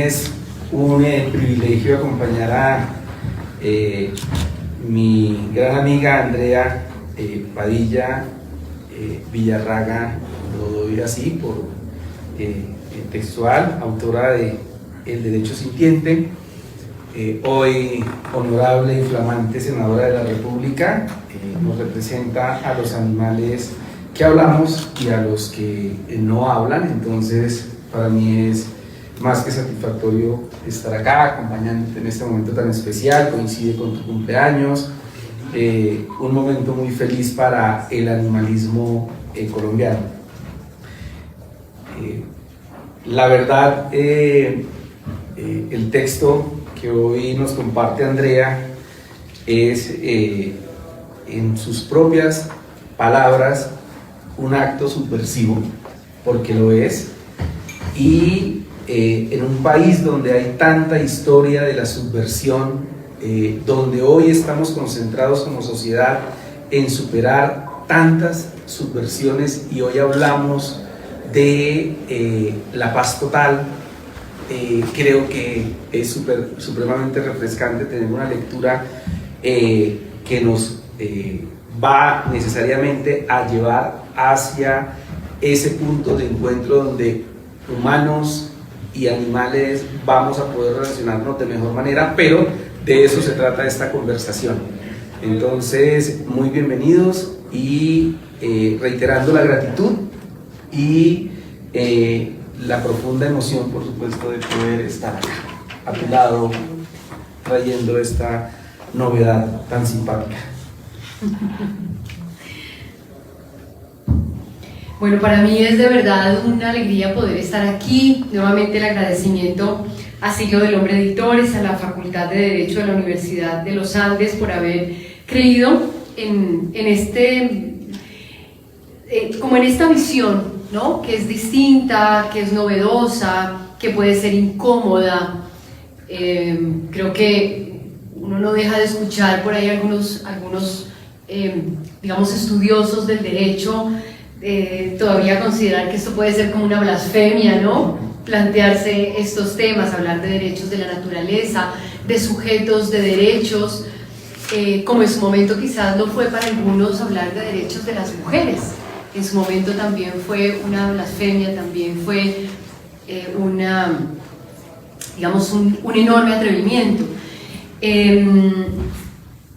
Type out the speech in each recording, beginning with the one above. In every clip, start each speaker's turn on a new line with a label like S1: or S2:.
S1: Es un privilegio acompañar a mi gran amiga Andrea Padilla Villarraga, lo doy así por textual, autora de El Derecho Sintiente, hoy honorable y flamante senadora de la República, nos representa a los animales que hablamos y a los que no hablan. Entonces para mí es más que satisfactorio estar acá acompañándote en este momento tan especial. Coincide con tu cumpleaños, un momento muy feliz para el animalismo colombiano. La verdad, el texto que hoy nos comparte Andrea es, en sus propias palabras, un acto subversivo, porque lo es, y en un país donde hay tanta historia de la subversión, donde hoy estamos concentrados como sociedad en superar tantas subversiones, y hoy hablamos de la paz total, creo que es supremamente refrescante tener una lectura que nos va necesariamente a llevar hacia ese punto de encuentro donde humanos y animales vamos a poder relacionarnos de mejor manera, pero de eso se trata esta conversación. Entonces, muy bienvenidos, y reiterando la gratitud y la profunda emoción, por supuesto, de poder estar acá a tu lado trayendo esta novedad tan simpática.
S2: Bueno, para mí es de verdad una alegría poder estar aquí. Nuevamente el agradecimiento a Siglo del Hombre Editores, a la Facultad de Derecho de la Universidad de los Andes por haber creído en esta visión, ¿no? Que es distinta, que es novedosa, que puede ser incómoda. Creo que uno no deja de escuchar por ahí algunos digamos, estudiosos del derecho todavía considerar que esto puede ser como una blasfemia, ¿no? Plantearse estos temas, hablar de derechos de la naturaleza, de sujetos de derechos, como en su momento quizás lo fue para algunos hablar de derechos de las mujeres. En su momento también fue una blasfemia, también fue digamos, un enorme atrevimiento.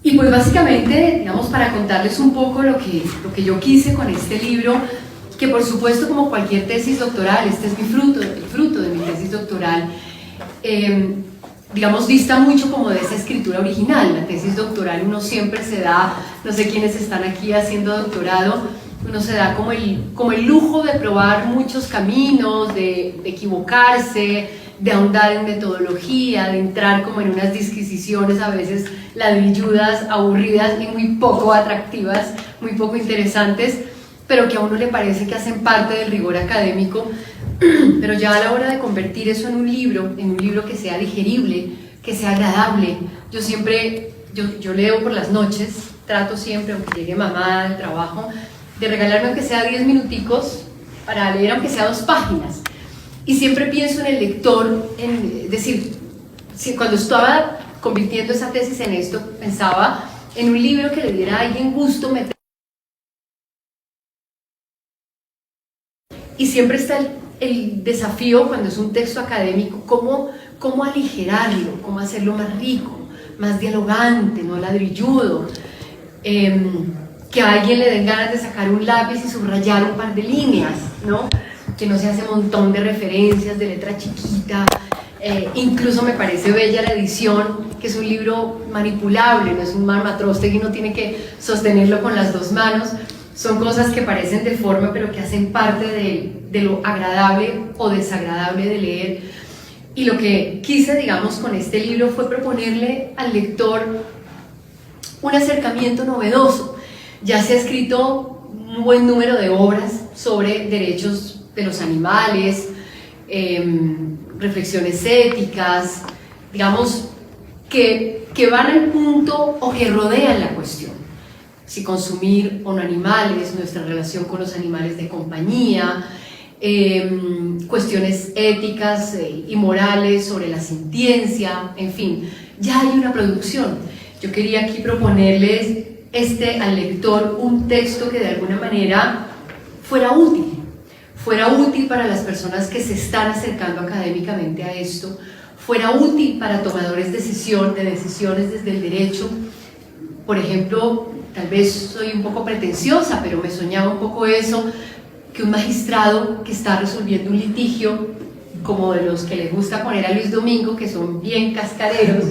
S2: Y pues básicamente, digamos, para contarles un poco lo que yo quise con este libro, que por supuesto, como cualquier tesis doctoral, este es el fruto de mi tesis doctoral, digamos, dista mucho como de esa escritura original. La tesis doctoral uno siempre se da, no sé quiénes están aquí haciendo doctorado, uno se da como el lujo de probar muchos caminos, de equivocarse, de ahondar en metodología, de entrar como en unas disquisiciones a veces ladrilludas, aburridas y muy poco atractivas, muy poco interesantes, pero que a uno le parece que hacen parte del rigor académico. Pero ya a la hora de convertir eso en un libro que sea digerible, que sea agradable. Yo leo por las noches, trato siempre, aunque llegue mamá del trabajo, de regalarme aunque sea 10 minuticos para leer aunque sea 2 páginas. Y siempre pienso en el lector, es decir, cuando estaba convirtiendo esa tesis en esto, pensaba en un libro que le diera a alguien gusto meter. Y siempre está el desafío cuando es un texto académico, cómo aligerarlo, cómo hacerlo más rico, más dialogante, no ladrilludo, que a alguien le den ganas de sacar un lápiz y subrayar un par de líneas, ¿no? Que no se hace un montón de referencias, de letra chiquita. Incluso me parece bella la edición, que es un libro manipulable, no es un Marmatrostegui, no tiene que sostenerlo con las 2 manos. Son cosas que parecen de forma, pero que hacen parte de lo agradable o desagradable de leer. Y lo que quise, digamos, con este libro fue proponerle al lector un acercamiento novedoso. Ya se ha escrito un buen número de obras sobre derechos de los animales, reflexiones éticas, digamos, que van al punto o que rodean la cuestión. Si consumir o no animales, nuestra relación con los animales de compañía, cuestiones éticas y morales sobre la sintiencia, en fin, ya hay una producción. Yo quería aquí proponerles al lector un texto que de alguna manera fuera útil para las personas que se están acercando académicamente a esto, fuera útil para tomadores de decisiones desde el derecho. Por ejemplo, tal vez soy un poco pretenciosa, pero me soñaba un poco eso, que un magistrado que está resolviendo un litigio, como de los que les gusta poner a Luis Domingo, que son bien cascareros,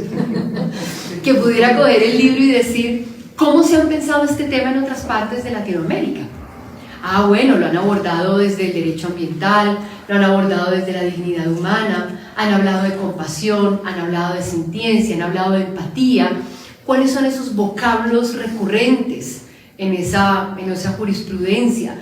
S2: que pudiera coger el libro y decir, ¿cómo se han pensado este tema en otras partes de Latinoamérica? Ah, bueno, lo han abordado desde el derecho ambiental, lo han abordado desde la dignidad humana, han hablado de compasión, han hablado de sintiencia, han hablado de empatía. ¿Cuáles son esos vocablos recurrentes en esa jurisprudencia?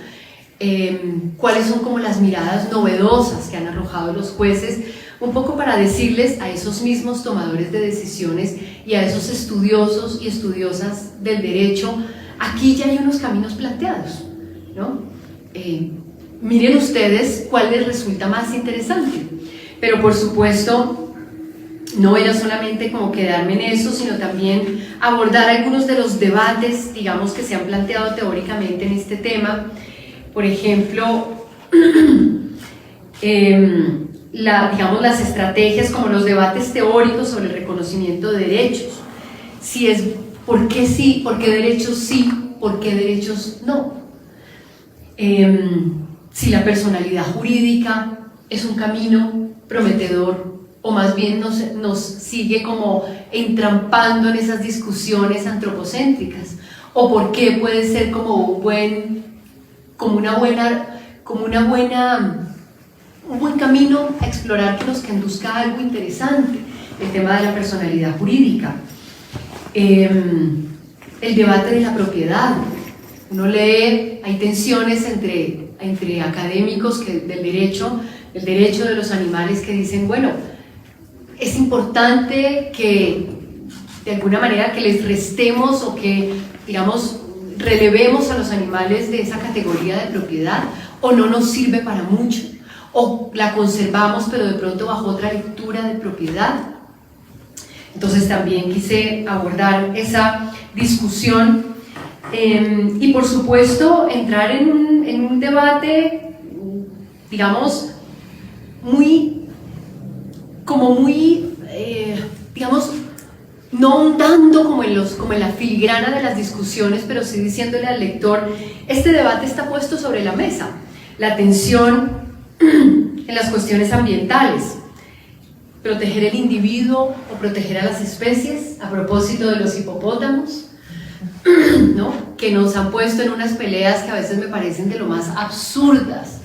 S2: ¿Cuáles son como las miradas novedosas que han arrojado los jueces? Un poco para decirles a esos mismos tomadores de decisiones y a esos estudiosos y estudiosas del derecho, aquí ya hay unos caminos planteados, ¿no? Miren ustedes cuál les resulta más interesante. Pero por supuesto, no era solamente como quedarme en eso, sino también abordar algunos de los debates, digamos, que se han planteado teóricamente en este tema. Por ejemplo, las estrategias como los debates teóricos sobre el reconocimiento de derechos. Si es, ¿por qué sí? ¿Por qué derechos sí? ¿Por qué derechos no? Si la personalidad jurídica es un camino prometedor o más bien nos sigue como entrampando en esas discusiones antropocéntricas, o por qué puede ser como un buen camino a explorar que nos conduzca a algo interesante, el tema de la personalidad jurídica. El debate de la propiedad. Uno lee, hay tensiones entre académicos del derecho de los animales que dicen, bueno, es importante que de alguna manera que les restemos o que, digamos, relevemos a los animales de esa categoría de propiedad, o no nos sirve para mucho, o la conservamos pero de pronto bajo otra lectura de propiedad. Entonces también quise abordar esa discusión y por supuesto entrar en un debate, digamos, digamos, no ahondando como en la filigrana de las discusiones, pero sí diciéndole al lector, este debate está puesto sobre la mesa. La tensión en las cuestiones ambientales, proteger el individuo o proteger a las especies, a propósito de los hipopótamos, ¿no? Que nos han puesto en unas peleas que a veces me parecen de lo más absurdas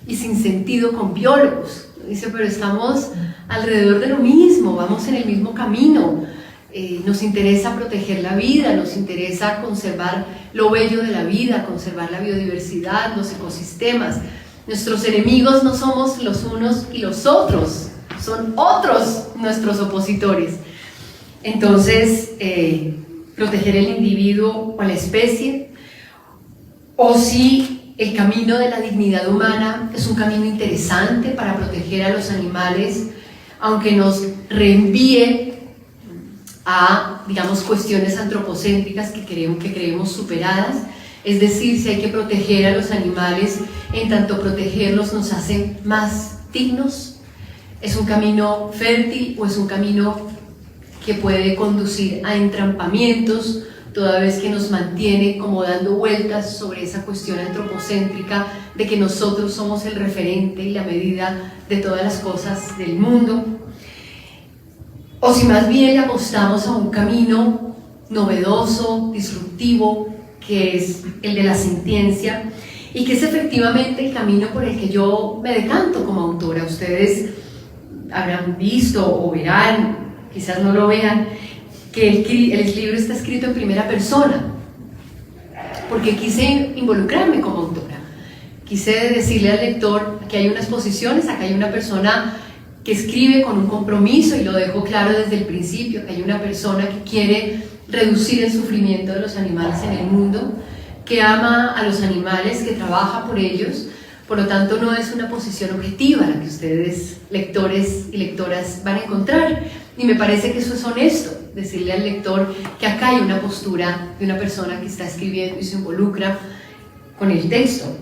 S2: y sin sentido con biólogos. Dice, pero estamos alrededor de lo mismo, vamos en el mismo camino. Nos interesa proteger la vida, nos interesa conservar lo bello de la vida, conservar la biodiversidad, los ecosistemas. Nuestros enemigos no somos los unos y los otros, son otros nuestros opositores. Entonces, proteger el individuo o la especie, o si el camino de la dignidad humana es un camino interesante para proteger a los animales, aunque nos reenvíe a, digamos, cuestiones antropocéntricas que creemos superadas. Es decir, si hay que proteger a los animales, en tanto protegerlos nos hace más dignos. ¿Es un camino fértil o es un camino que puede conducir a entrampamientos, toda vez que nos mantiene como dando vueltas sobre esa cuestión antropocéntrica de que nosotros somos el referente y la medida de todas las cosas del mundo? O si más bien le apostamos a un camino novedoso, disruptivo, que es el de la sintiencia, y que es efectivamente el camino por el que yo me decanto como autora. Ustedes habrán visto o verán, quizás no lo vean, que el libro está escrito en primera persona, porque quise involucrarme como autora. Quise decirle al lector que hay unas posiciones, acá hay una persona que escribe con un compromiso, y lo dejo claro desde el principio, que hay una persona que quiere reducir el sufrimiento de los animales en el mundo, que ama a los animales, que trabaja por ellos, Por lo tanto, no es una posición objetiva la que ustedes, lectores y lectoras, van a encontrar. Y me parece que eso es honesto, decirle al lector que acá hay una postura de una persona que está escribiendo y se involucra con el texto.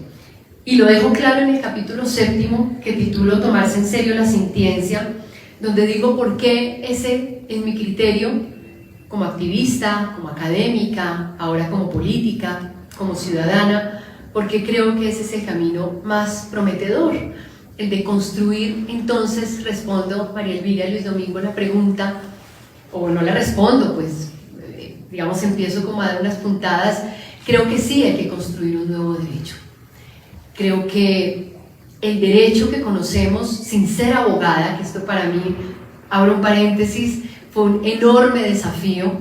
S2: Y lo dejo claro en el capítulo 7, que titulo Tomarse en serio la sintiencia, donde digo por qué ese es mi criterio como activista, como académica, ahora como política, como ciudadana, porque creo que ese es el camino más prometedor, el de construir. Entonces respondo, María Elvira y Luis Domingo, la pregunta, o no la respondo, pues digamos empiezo como a dar unas puntadas. Creo que sí hay que construir un nuevo derecho. Creo que el derecho que conocemos, sin ser abogada, que esto para mí, abro un paréntesis, fue un enorme desafío,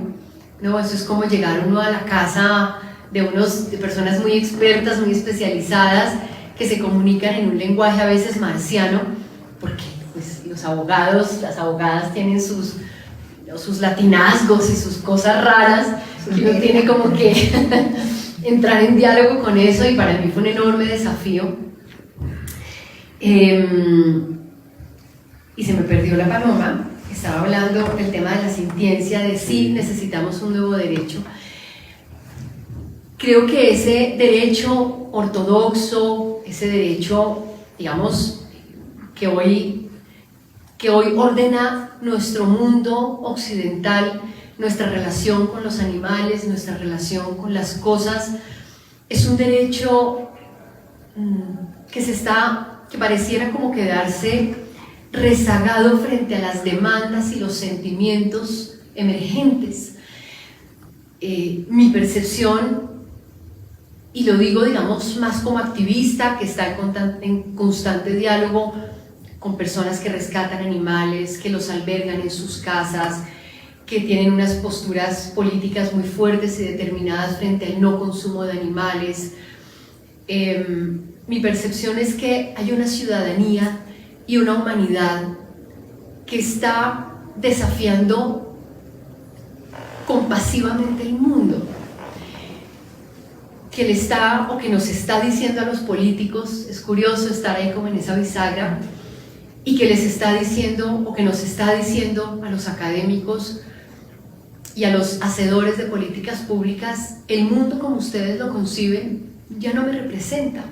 S2: ¿no? Eso es como llegar uno a la casa de personas muy expertas, muy especializadas, que se comunican en un lenguaje a veces marciano, porque pues, los abogados, las abogadas tienen sus latinazgos y sus cosas raras, que uno tiene como que entrar en diálogo con eso, y para mí fue un enorme desafío. Y se me perdió la paloma. Estaba hablando del tema de la sintiencia, de si necesitamos un nuevo derecho. Creo que ese derecho ortodoxo, ese derecho, digamos, que hoy ordena nuestro mundo occidental, nuestra relación con los animales, nuestra relación con las cosas, es un derecho que pareciera como quedarse rezagado frente a las demandas y los sentimientos emergentes. Mi percepción, y lo digo digamos más como activista que está en constante diálogo con personas que rescatan animales, que los albergan en sus casas, que tienen unas posturas políticas muy fuertes y determinadas frente al no consumo de animales. Mi percepción es que hay una ciudadanía y una humanidad que está desafiando compasivamente el mundo, que nos está diciendo a los políticos, es curioso estar ahí como en esa bisagra, y que les está diciendo, o que nos está diciendo a los académicos y a los hacedores de políticas públicas: el mundo como ustedes lo conciben ya no me representa.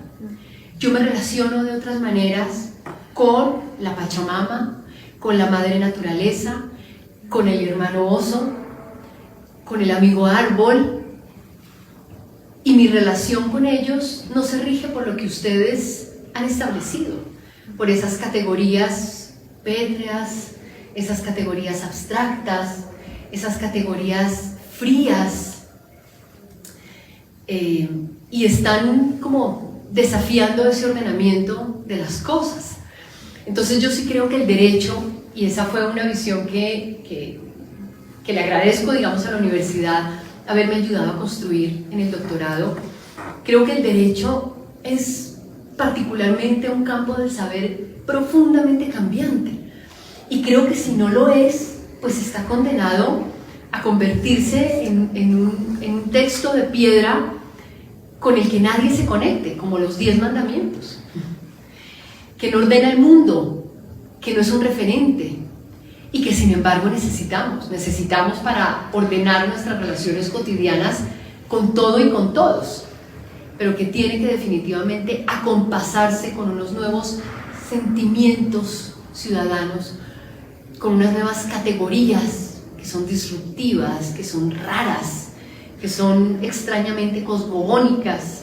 S2: Yo me relaciono de otras maneras con la Pachamama, con la madre naturaleza, con el hermano oso, con el amigo árbol, y mi relación con ellos no se rige por lo que ustedes han establecido, por esas categorías pétreas, esas categorías abstractas, esas categorías frías, y están como desafiando ese ordenamiento de las cosas. Entonces yo sí creo que el derecho, y esa fue una visión que le agradezco, digamos, a la universidad haberme ayudado a construir en el doctorado, creo que el derecho es particularmente un campo del saber profundamente cambiante, y creo que si no lo es, pues está condenado a convertirse en un texto de piedra con el que nadie se conecte, como los 10 mandamientos, que no ordena el mundo, que no es un referente, y que sin embargo necesitamos para ordenar nuestras relaciones cotidianas con todo y con todos, pero que tiene que definitivamente acompasarse con unos nuevos sentimientos ciudadanos, con unas nuevas categorías que son disruptivas, que son raras, que son extrañamente cosmogónicas,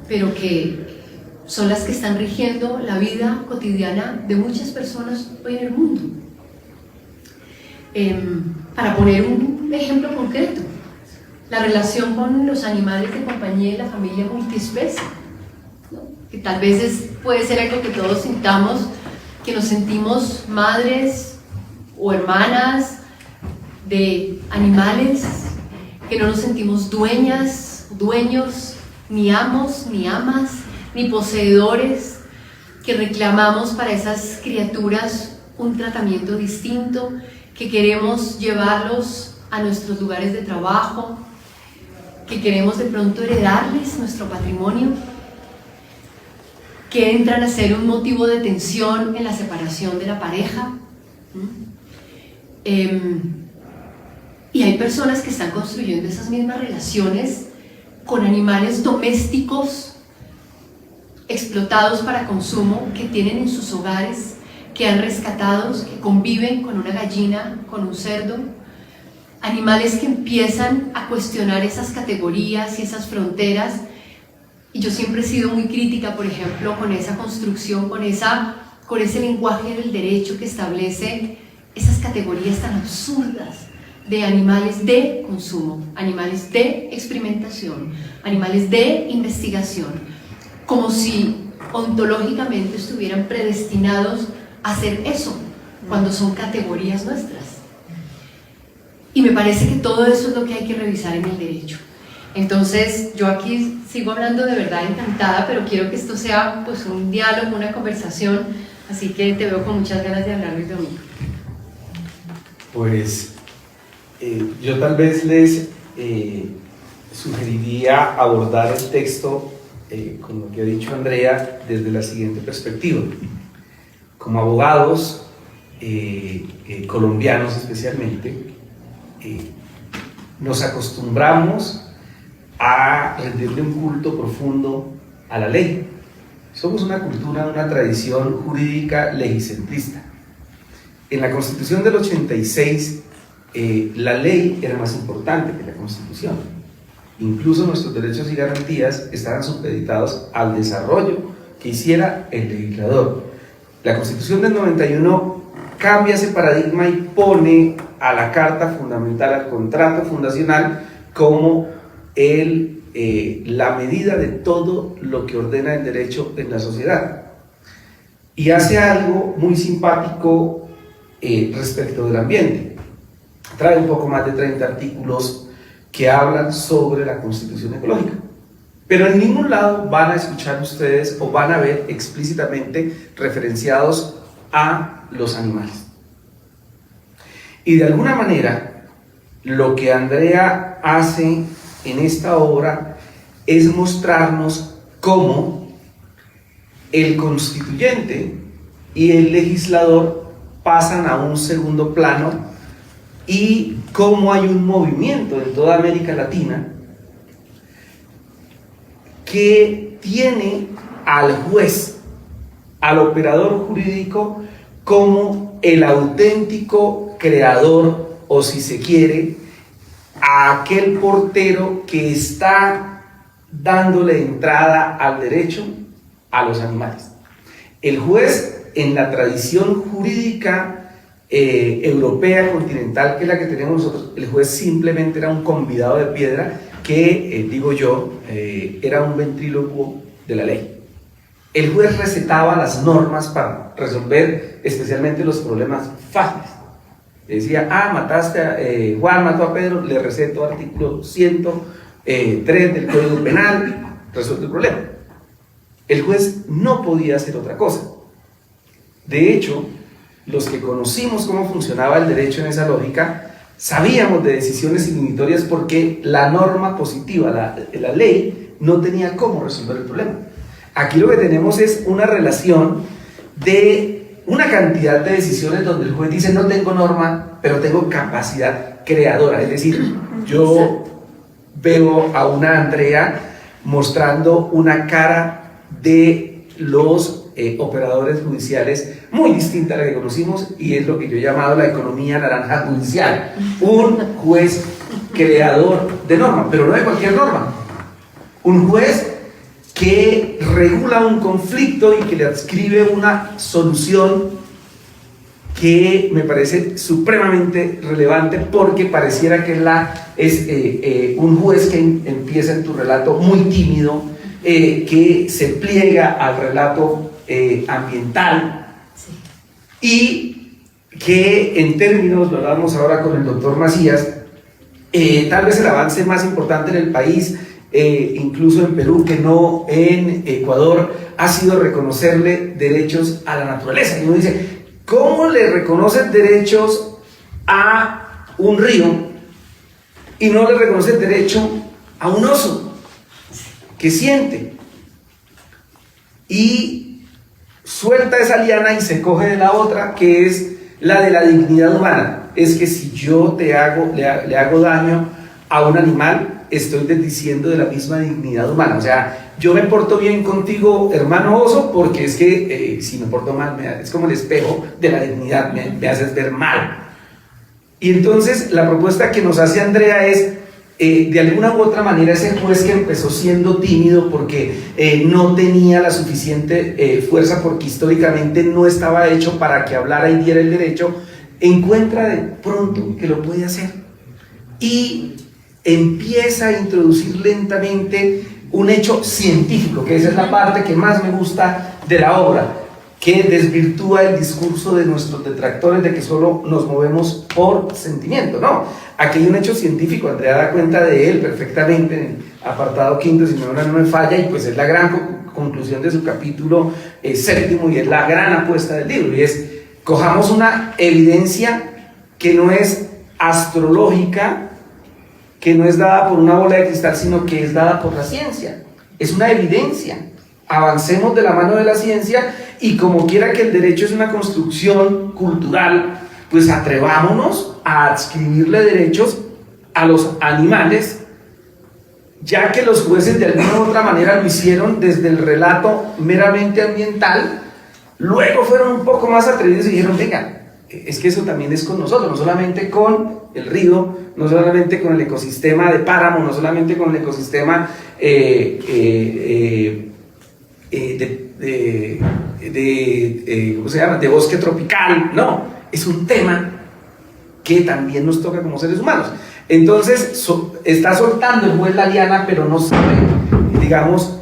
S2: pero que son las que están rigiendo la vida cotidiana de muchas personas hoy en el mundo. Para poner un ejemplo concreto, la relación con los animales de compañía y la familia multiespecie, ¿no? Que tal vez puede ser algo que todos sintamos, que nos sentimos madres o hermanas de animales, que no nos sentimos dueñas, dueños, ni amos, ni amas, ni poseedores, que reclamamos para esas criaturas un tratamiento distinto, que queremos llevarlos a nuestros lugares de trabajo, que queremos de pronto heredarles nuestro patrimonio. que entran a ser un motivo de tensión en la separación de la pareja. Y hay personas que están construyendo esas mismas relaciones con animales domésticos explotados para consumo, que tienen en sus hogares, que han rescatado, que conviven con una gallina, con un cerdo. Animales que empiezan a cuestionar esas categorías y esas fronteras. Y yo siempre he sido muy crítica, por ejemplo, con esa construcción, con ese lenguaje del derecho que establece esas categorías tan absurdas de animales de consumo, animales de experimentación, animales de investigación, como si ontológicamente estuvieran predestinados a hacer eso, cuando son categorías nuestras. Y me parece que todo eso es lo que hay que revisar en el derecho. Entonces, yo aquí sigo hablando de verdad encantada, pero quiero que esto sea pues un diálogo, una conversación, así que te veo con muchas ganas de hablar, Luis Domingo.
S1: Pues yo tal vez les sugeriría abordar el texto, con lo que ha dicho Andrea, desde la siguiente perspectiva. Como abogados colombianos especialmente, nos acostumbramos a rendirle un culto profundo a la ley. Somos una cultura, una tradición jurídica legicentrista. En la Constitución del 86, la ley era más importante que la Constitución. Incluso nuestros derechos y garantías estaban supeditados al desarrollo que hiciera el legislador. La Constitución del 91 cambia ese paradigma y pone a la Carta Fundamental, al contrato fundacional, como la medida de todo lo que ordena el derecho en la sociedad. Y hace algo muy simpático respecto del ambiente. Trae un poco más de 30 artículos que hablan sobre la constitución ecológica. Pero en ningún lado van a escuchar ustedes o van a ver explícitamente referenciados a los animales. Y de alguna manera, lo que Andrea hace en esta obra es mostrarnos cómo el constituyente y el legislador pasan a un segundo plano y cómo hay un movimiento en toda América Latina que tiene al juez, al operador jurídico, como el auténtico creador, o si se quiere, a aquel portero que está dándole entrada al derecho a los animales. El juez, en la tradición jurídica europea, continental, que es la que tenemos nosotros, el juez simplemente era un convidado de piedra que, digo yo, era un ventrílocuo de la ley. El juez recetaba las normas para resolver especialmente los problemas fáciles. Decía, mataste Juan mató a Pedro, le receto artículo 103 del Código Penal, resuelve el problema. El juez no podía hacer otra cosa. De hecho, los que conocimos cómo funcionaba el derecho en esa lógica, sabíamos de decisiones indemnitorias porque la norma positiva, la ley, no tenía cómo resolver el problema. Aquí lo que tenemos es una relación de una cantidad de decisiones donde el juez dice no tengo norma, pero tengo capacidad creadora. Es decir, yo veo a una Andrea mostrando una cara de los operadores judiciales muy distinta a la que conocimos, y es lo que yo he llamado la economía naranja judicial. Un juez creador de normas, pero no de cualquier norma. Un juez que regula un conflicto y que le adscribe una solución que me parece supremamente relevante, porque pareciera que es un juez que empieza en tu relato muy tímido, que se pliega al relato ambiental,
S2: Sí.
S1: Y que en términos, lo hablamos ahora con el doctor Macías, tal vez el avance más importante en el país, incluso en Perú, que no en Ecuador, ha sido reconocerle derechos a la naturaleza. Y uno dice, ¿cómo le reconocen derechos a un río y no le reconocen derecho a un oso que siente? Y suelta esa liana y se coge de la otra, que es la de la dignidad humana. Es que si yo le hago daño a un animal, estoy desdiciendo de la misma dignidad humana. O sea, yo me porto bien contigo, hermano oso, porque es que si me porto mal, es como el espejo de la dignidad, me haces ver mal. Y entonces la propuesta que nos hace Andrea es, de alguna u otra manera, ese juez que empezó siendo tímido porque no tenía la suficiente fuerza, porque históricamente no estaba hecho para que hablara y diera el derecho, encuentra de pronto que lo puede hacer y empieza a introducir lentamente un hecho científico, que esa es la parte que más me gusta de la obra, que desvirtúa el discurso de nuestros detractores de que solo nos movemos por sentimiento. No, aquí hay un hecho científico. Andrea da cuenta de él perfectamente en el apartado 5, si mi memoria no me falla, y pues es la gran conclusión de su capítulo 7, y es la gran apuesta del libro, y es: cojamos una evidencia que no es astrológica, que no es dada por una bola de cristal, sino que es dada por la ciencia. Es una evidencia. Avancemos de la mano de la ciencia, y como quiera que el derecho es una construcción cultural, pues atrevámonos a adscribirle derechos a los animales, ya que los jueces de alguna u otra manera lo hicieron desde el relato meramente ambiental. Luego fueron un poco más atrevidos y dijeron: venga, es que eso también es con nosotros, no solamente con el río, no solamente con el ecosistema de páramo, no solamente con el ecosistema ¿cómo se llama?, de bosque tropical. No, es un tema que también nos toca como seres humanos. Entonces está soltando el juez la liana, pero no sabe, digamos,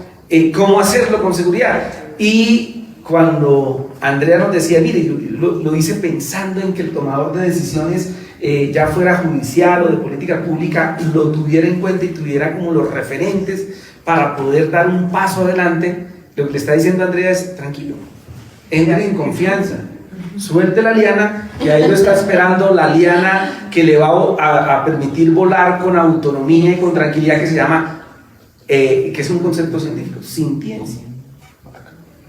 S1: cómo hacerlo con seguridad. Y cuando Andrea nos decía: mire, yo lo hice pensando en que el tomador de decisiones, ya fuera judicial o de política pública, lo tuviera en cuenta y tuviera como los referentes para poder dar un paso adelante. Lo que le está diciendo Andrea es: tranquilo, entre en confianza, suelte la liana, y ahí lo está esperando la liana que le va a permitir volar con autonomía y con tranquilidad, que se llama, que es un concepto científico, sintiencia,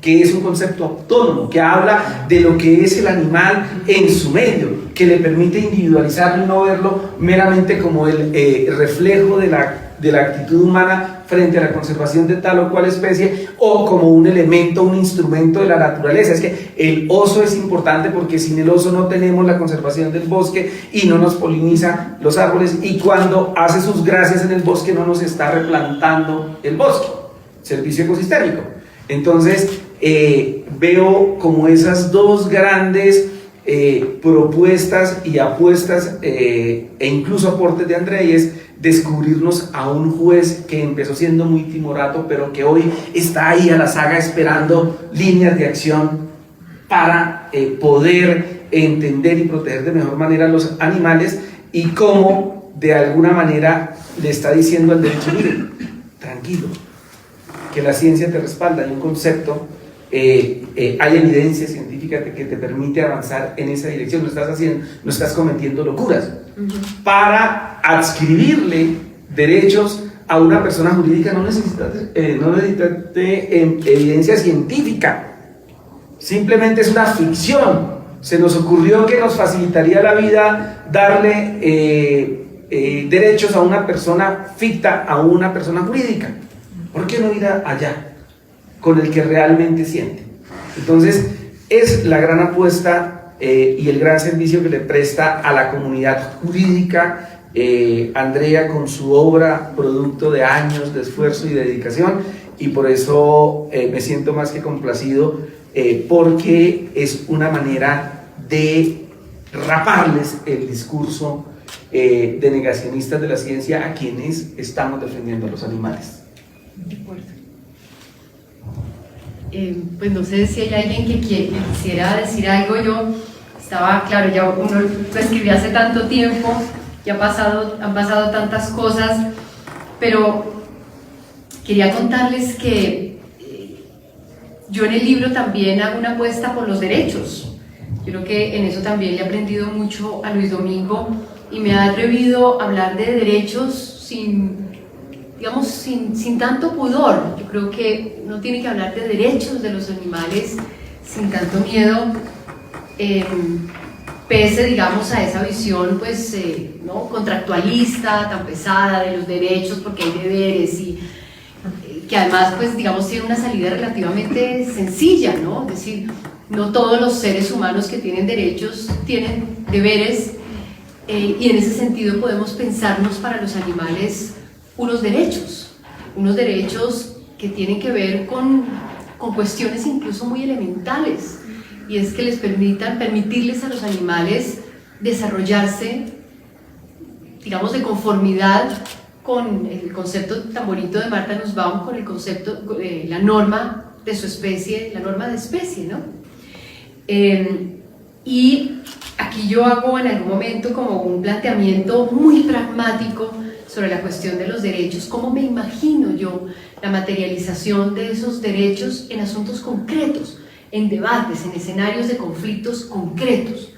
S1: que es un concepto autónomo, que habla de lo que es el animal en su medio, que le permite individualizarlo y no verlo meramente como el reflejo de la actitud humana frente a la conservación de tal o cual especie, o como un elemento, un instrumento de la naturaleza. Es que el oso es importante porque sin el oso no tenemos la conservación del bosque y no nos poliniza los árboles, y cuando hace sus gracias en el bosque no nos está replantando el bosque, servicio ecosistémico. Entonces veo como esas dos grandes propuestas y apuestas e incluso aportes de Andrea, y es descubrirnos a un juez que empezó siendo muy timorato, pero que hoy está ahí a la saga esperando líneas de acción para poder entender y proteger de mejor manera a los animales, y cómo de alguna manera le está diciendo al derecho: mire, tranquilo, que la ciencia te respalda, hay un concepto, hay evidencia científica que te permite avanzar en esa dirección, no estás cometiendo locuras. Para adscribirle derechos a una persona jurídica no necesitas evidencia científica, simplemente es una ficción. Se nos ocurrió que nos facilitaría la vida darle derechos a una persona ficta, a una persona jurídica. ¿Por qué no ir allá con el que realmente siente? Entonces es la gran apuesta y el gran servicio que le presta a la comunidad jurídica Andrea, con su obra, producto de años de esfuerzo y de dedicación, y por eso me siento más que complacido, porque es una manera de raparles el discurso de negacionistas de la ciencia a quienes estamos defendiendo a los animales.
S2: De acuerdo. Pues no sé si hay alguien que quisiera decir algo. Yo estaba, claro, ya uno lo escribí hace tanto tiempo, ya han pasado tantas cosas, pero quería contarles que yo en el libro también hago una apuesta por los derechos. Yo creo que en eso también le he aprendido mucho a Luis Domingo, y me ha atrevido a hablar de derechos sin tanto pudor. Yo creo que uno tiene que hablar de derechos de los animales sin tanto miedo, pese, digamos, a esa visión, pues, ¿no?, contractualista, tan pesada de los derechos, porque hay deberes, y que además, pues, digamos, tiene una salida relativamente sencilla, ¿no? Es decir, no todos los seres humanos que tienen derechos tienen deberes, y en ese sentido podemos pensarnos para los animales unos derechos que tienen que ver con cuestiones incluso muy elementales, y es que les permitirles a los animales desarrollarse, digamos, de conformidad con el concepto tan bonito de Martha Nussbaum, con el concepto, la norma de su especie, la norma de especie, ¿no? Y aquí yo hago en algún momento como un planteamiento muy pragmático sobre la cuestión de los derechos. ¿Cómo me imagino yo la materialización de esos derechos en asuntos concretos, en debates, en escenarios de conflictos concretos?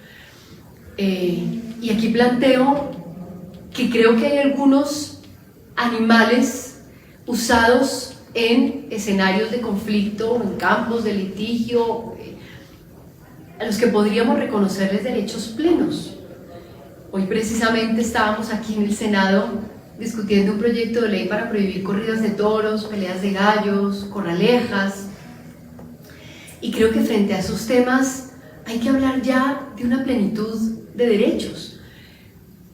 S2: Y aquí planteo que creo que hay algunos animales usados en escenarios de conflicto, en campos de litigio, a los que podríamos reconocerles derechos plenos. Hoy precisamente estábamos aquí en el Senado discutiendo un proyecto de ley para prohibir corridas de toros, peleas de gallos, corralejas, y creo que frente a esos temas hay que hablar ya de una plenitud de derechos,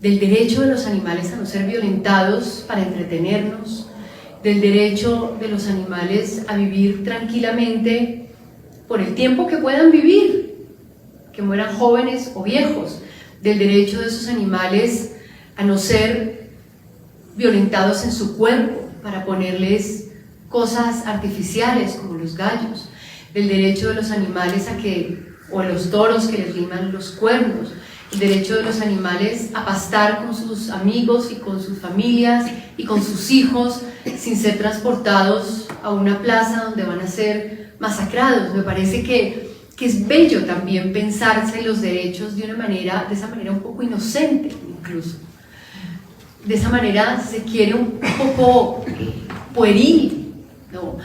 S2: del derecho de los animales a no ser violentados para entretenernos, del derecho de los animales a vivir tranquilamente por el tiempo que puedan vivir, que mueran jóvenes o viejos, del derecho de esos animales a no ser violentados en su cuerpo para ponerles cosas artificiales como los gallos, del derecho de los animales a que, o a los toros que les liman los cuernos, el derecho de los animales a pastar con sus amigos y con sus familias y con sus hijos sin ser transportados a una plaza donde van a ser masacrados. Me parece que es bello también pensarse los derechos de esa manera un poco inocente incluso. De esa manera se quiere un poco pueril, ¿no?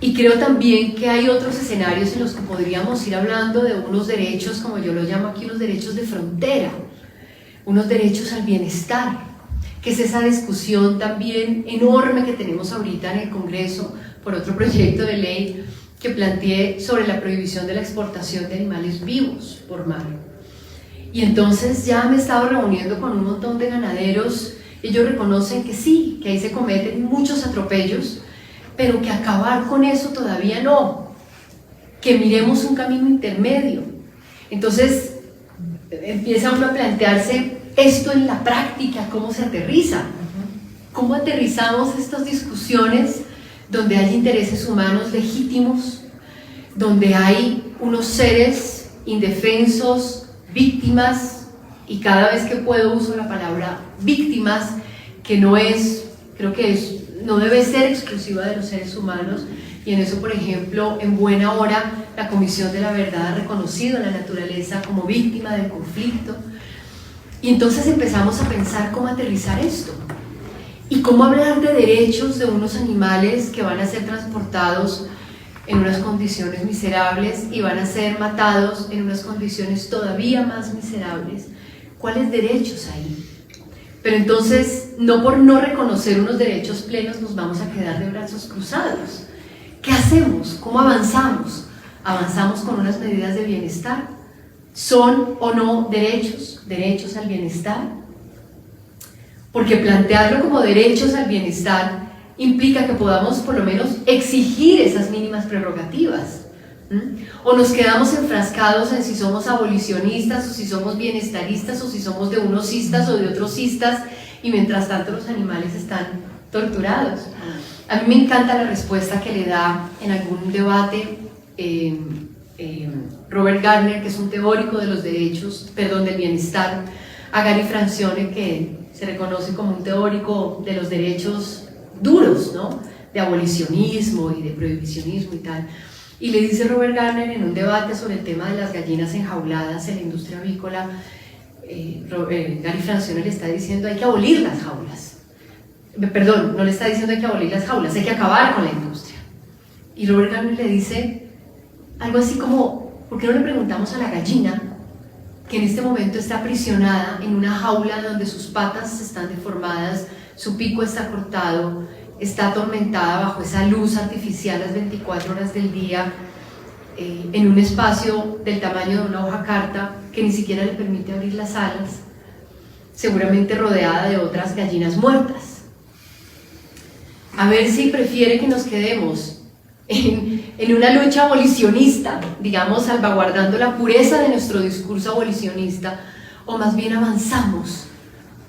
S2: Y creo también que hay otros escenarios en los que podríamos ir hablando de unos derechos, como yo lo llamo aquí, unos derechos de frontera, unos derechos al bienestar, que es esa discusión también enorme que tenemos ahorita en el Congreso por otro proyecto de ley que planteé sobre la prohibición de la exportación de animales vivos por mar. Y entonces ya me he estado reuniendo con un montón de ganaderos. Ellos reconocen que sí, que ahí se cometen muchos atropellos, pero que acabar con eso todavía no, que miremos un camino intermedio. Entonces empieza uno a plantearse esto en la práctica, cómo se aterriza, cómo aterrizamos estas discusiones donde hay intereses humanos legítimos, donde hay unos seres indefensos, víctimas, y cada vez que puedo uso la palabra víctimas, que no es, creo que no debe ser exclusiva de los seres humanos, y en eso, por ejemplo, en buena hora la Comisión de la Verdad ha reconocido a la naturaleza como víctima del conflicto. Y entonces empezamos a pensar cómo aterrizar esto y cómo hablar de derechos de unos animales que van a ser transportados en unas condiciones miserables y van a ser matados en unas condiciones todavía más miserables. ¿Cuáles derechos hay? Pero entonces, no por no reconocer unos derechos plenos nos vamos a quedar de brazos cruzados. ¿Qué hacemos? ¿Cómo avanzamos? ¿Avanzamos con unas medidas de bienestar? ¿Son o no derechos al bienestar? Porque plantearlo como derechos al bienestar implica que podamos por lo menos exigir esas mínimas prerrogativas. O nos quedamos enfrascados en si somos abolicionistas o si somos bienestaristas o si somos de unos cistas o de otros cistas, y mientras tanto los animales están torturados. A mí me encanta la respuesta que le da en algún debate Robert Gardner, que es un teórico de los derechos, del bienestar, a Gary Francione, que se reconoce como un teórico de los derechos duros, ¿no?, de abolicionismo y de prohibicionismo y tal. Y le dice Robert Gardner en un debate sobre el tema de las gallinas enjauladas en la industria avícola, Gary Francione le está diciendo hay que abolir las jaulas. Perdón, no le está diciendo hay que abolir las jaulas, hay que acabar con la industria. Y Robert Gardner le dice algo así como, ¿por qué no le preguntamos a la gallina que en este momento está aprisionada en una jaula donde sus patas están deformadas, su pico está cortado, está atormentada bajo esa luz artificial las 24 horas del día, en un espacio del tamaño de una hoja carta que ni siquiera le permite abrir las alas, seguramente rodeada de otras gallinas muertas? A ver si prefiere que nos quedemos en una lucha abolicionista, digamos, salvaguardando la pureza de nuestro discurso abolicionista, o más bien avanzamos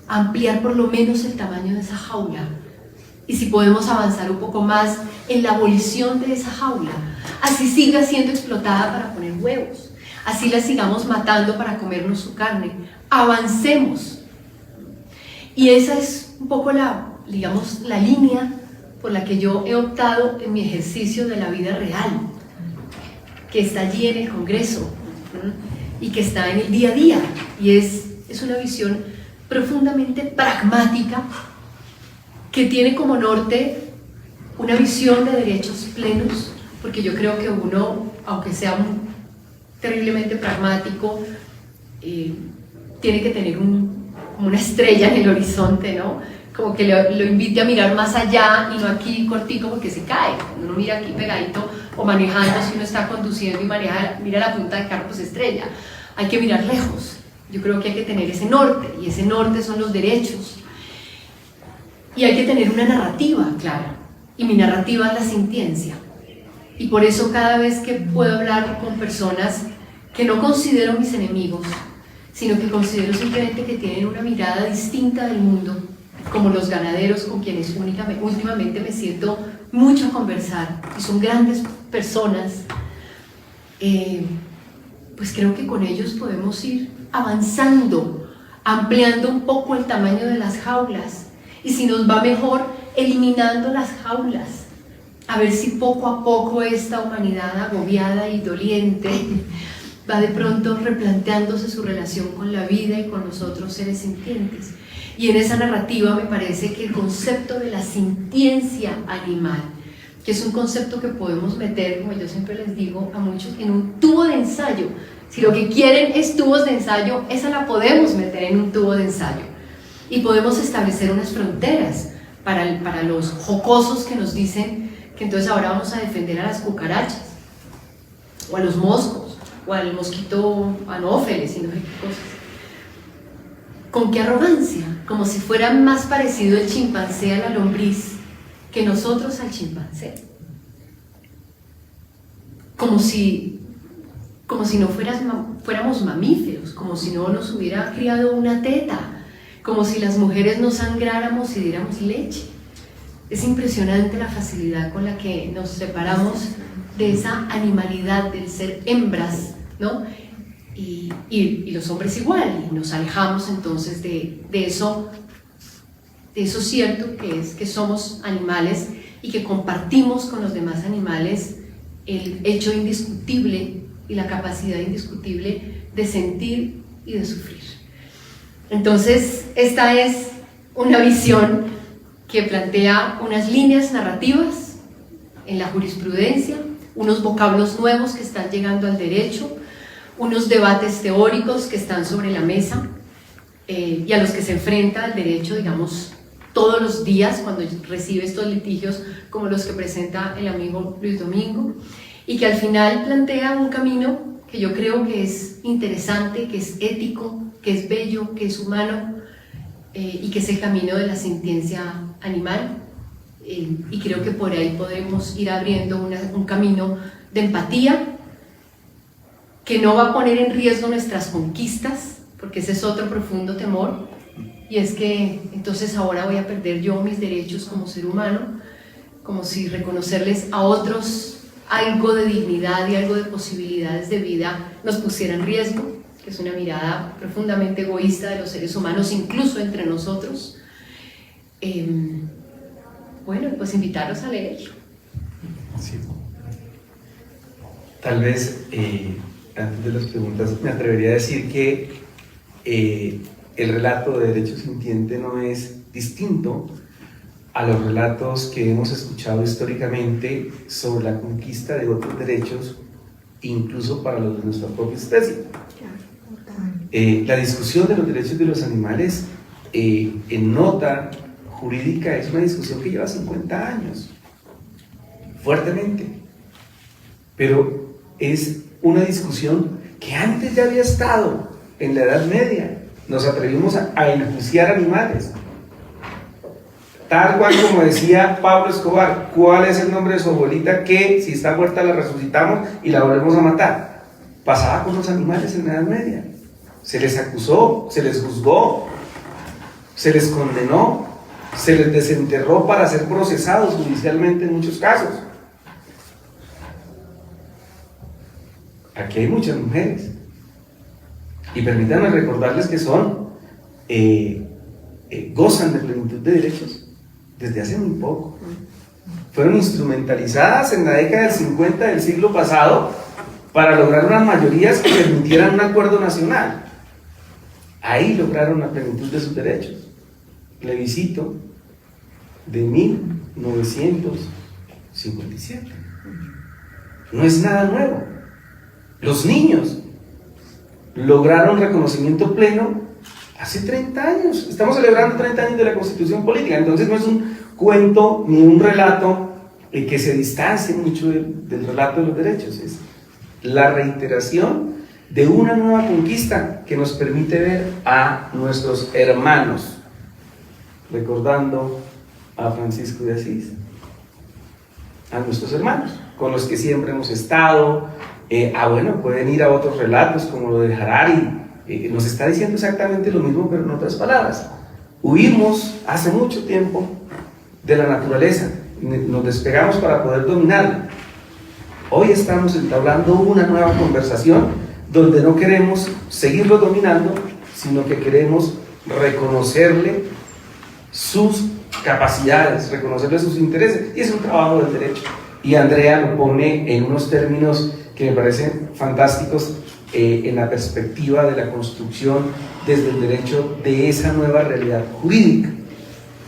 S2: a ampliar por lo menos el tamaño de esa jaula, y si podemos avanzar un poco más en la abolición de esa jaula, así siga siendo explotada para poner huevos, así la sigamos matando para comernos su carne, avancemos. Y esa es un poco digamos, la línea por la que yo he optado en mi ejercicio de la vida real, que está allí en el Congreso y que está en el día a día, y es una visión profundamente pragmática que tiene como norte una visión de derechos plenos, porque yo creo que uno, aunque sea terriblemente pragmático, tiene que tener como una estrella en el horizonte, ¿no? Como que lo invite a mirar más allá y no aquí cortico, porque se cae. Cuando uno mira aquí pegadito o manejando, si uno está conduciendo y mira la punta del carro, pues estrella. Hay que mirar lejos. Yo creo que hay que tener ese norte, y ese norte son los derechos. Y hay que tener una narrativa clara, y mi narrativa es la sintiencia. Y por eso cada vez que puedo hablar con personas que no considero mis enemigos, sino que considero simplemente que tienen una mirada distinta del mundo, como los ganaderos con quienes últimamente me siento mucho a conversar, y son grandes personas, pues creo que con ellos podemos ir avanzando, ampliando un poco el tamaño de las jaulas, y si nos va mejor, eliminando las jaulas, a ver si poco a poco esta humanidad agobiada y doliente va de pronto replanteándose su relación con la vida y con los otros seres sintientes. Y en esa narrativa me parece que el concepto de la sintiencia animal, que es un concepto que podemos meter, como yo siempre les digo a muchos, en un tubo de ensayo. Si lo que quieren es tubos de ensayo, esa la podemos meter en un tubo de ensayo. Y podemos establecer unas fronteras para los jocosos que nos dicen que entonces ahora vamos a defender a las cucarachas, o a los moscos, o al mosquito anófeles y no sé qué cosas. ¿Con qué arrogancia? Como si fuera más parecido el chimpancé a la lombriz que nosotros al chimpancé. Como si no fuéramos mamíferos, como si no nos hubiera criado una teta, como si las mujeres no sangráramos y diéramos leche. Es impresionante la facilidad con la que nos separamos de esa animalidad del ser hembras, ¿no? Y los hombres igual, y nos alejamos entonces de eso cierto que es que somos animales y que compartimos con los demás animales el hecho indiscutible y la capacidad indiscutible de sentir y de sufrir. Entonces, esta es una visión que plantea unas líneas narrativas en la jurisprudencia, unos vocablos nuevos que están llegando al derecho, unos debates teóricos que están sobre la mesa y a los que se enfrenta el derecho, digamos, todos los días cuando recibe estos litigios como los que presenta el amigo Luis Domingo, y que al final plantea un camino que yo creo que es interesante, que es ético, que es bello, que es humano, y que es el camino de la sintiencia animal, y creo que por ahí podemos ir abriendo un camino de empatía que no va a poner en riesgo nuestras conquistas, porque ese es otro profundo temor, y es que entonces ahora voy a perder yo mis derechos como ser humano, como si reconocerles a otros algo de dignidad y algo de posibilidades de vida nos pusiera en riesgo, que es una mirada profundamente egoísta de los seres humanos, incluso entre nosotros. Bueno, pues invitarlos a leerlo.
S1: Sí. Tal vez, antes de las preguntas, me atrevería a decir que el relato de Derecho Sintiente no es distinto a los relatos que hemos escuchado históricamente sobre la conquista de otros derechos incluso para los de nuestra propia especie. La discusión de los derechos de los animales en nota jurídica es una discusión que lleva 50 años, fuertemente, pero es una discusión que antes ya había estado en la Edad Media. Nos atrevimos a enjuiciar animales, tal cual como decía Pablo Escobar: ¿cuál es el nombre de su abuelita que si está muerta la resucitamos y la volvemos a matar? Pasaba con los animales en la Edad Media. Se les acusó, se les juzgó, se les condenó, se les desenterró para ser procesados judicialmente en muchos casos. Aquí hay muchas mujeres, y permítanme recordarles que gozan de plenitud de derechos desde hace muy poco. Fueron instrumentalizadas en la década del 50 del siglo pasado para lograr unas mayorías que permitieran un acuerdo nacional. Ahí lograron la plenitud de sus derechos. Plebiscito de 1957. No es nada nuevo. Los niños lograron reconocimiento pleno hace 30 años. Estamos celebrando 30 años de la Constitución Política. Entonces no es un cuento ni un relato que se distancie mucho del relato de los derechos. Es la reiteración de una nueva conquista que nos permite ver a nuestros hermanos, recordando a Francisco de Asís, a nuestros hermanos con los que siempre hemos estado. Bueno, pueden ir a otros relatos como lo de Harari, nos está diciendo exactamente lo mismo, pero en otras palabras. Huimos hace mucho tiempo de la naturaleza, nos despegamos para poder dominarla. Hoy estamos entablando una nueva conversación donde no queremos seguirlo dominando, sino que queremos reconocerle sus capacidades, reconocerle sus intereses, y es un trabajo del derecho. Y Andrea lo pone en unos términos que me parecen fantásticos en la perspectiva de la construcción desde el derecho de esa nueva realidad jurídica,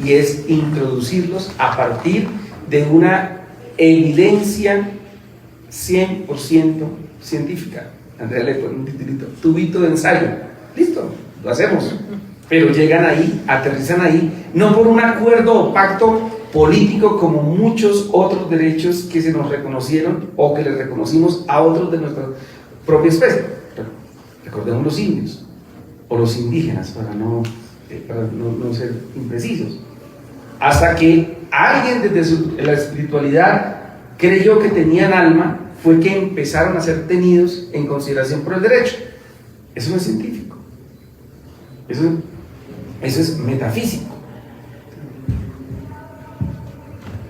S1: y es introducirlos a partir de una evidencia 100% científica. Andrea le pone un titulito: tubito de ensayo. Listo, lo hacemos. Pero llegan ahí, aterrizan ahí, no por un acuerdo o pacto político como muchos otros derechos que se nos reconocieron o que les reconocimos a otros de nuestra propia especie. Recordemos los indios o los indígenas, para no ser imprecisos. Hasta que alguien desde la espiritualidad creyó que tenían alma, fue que empezaron a ser tenidos en consideración por el derecho. Eso no es científico, eso es metafísico.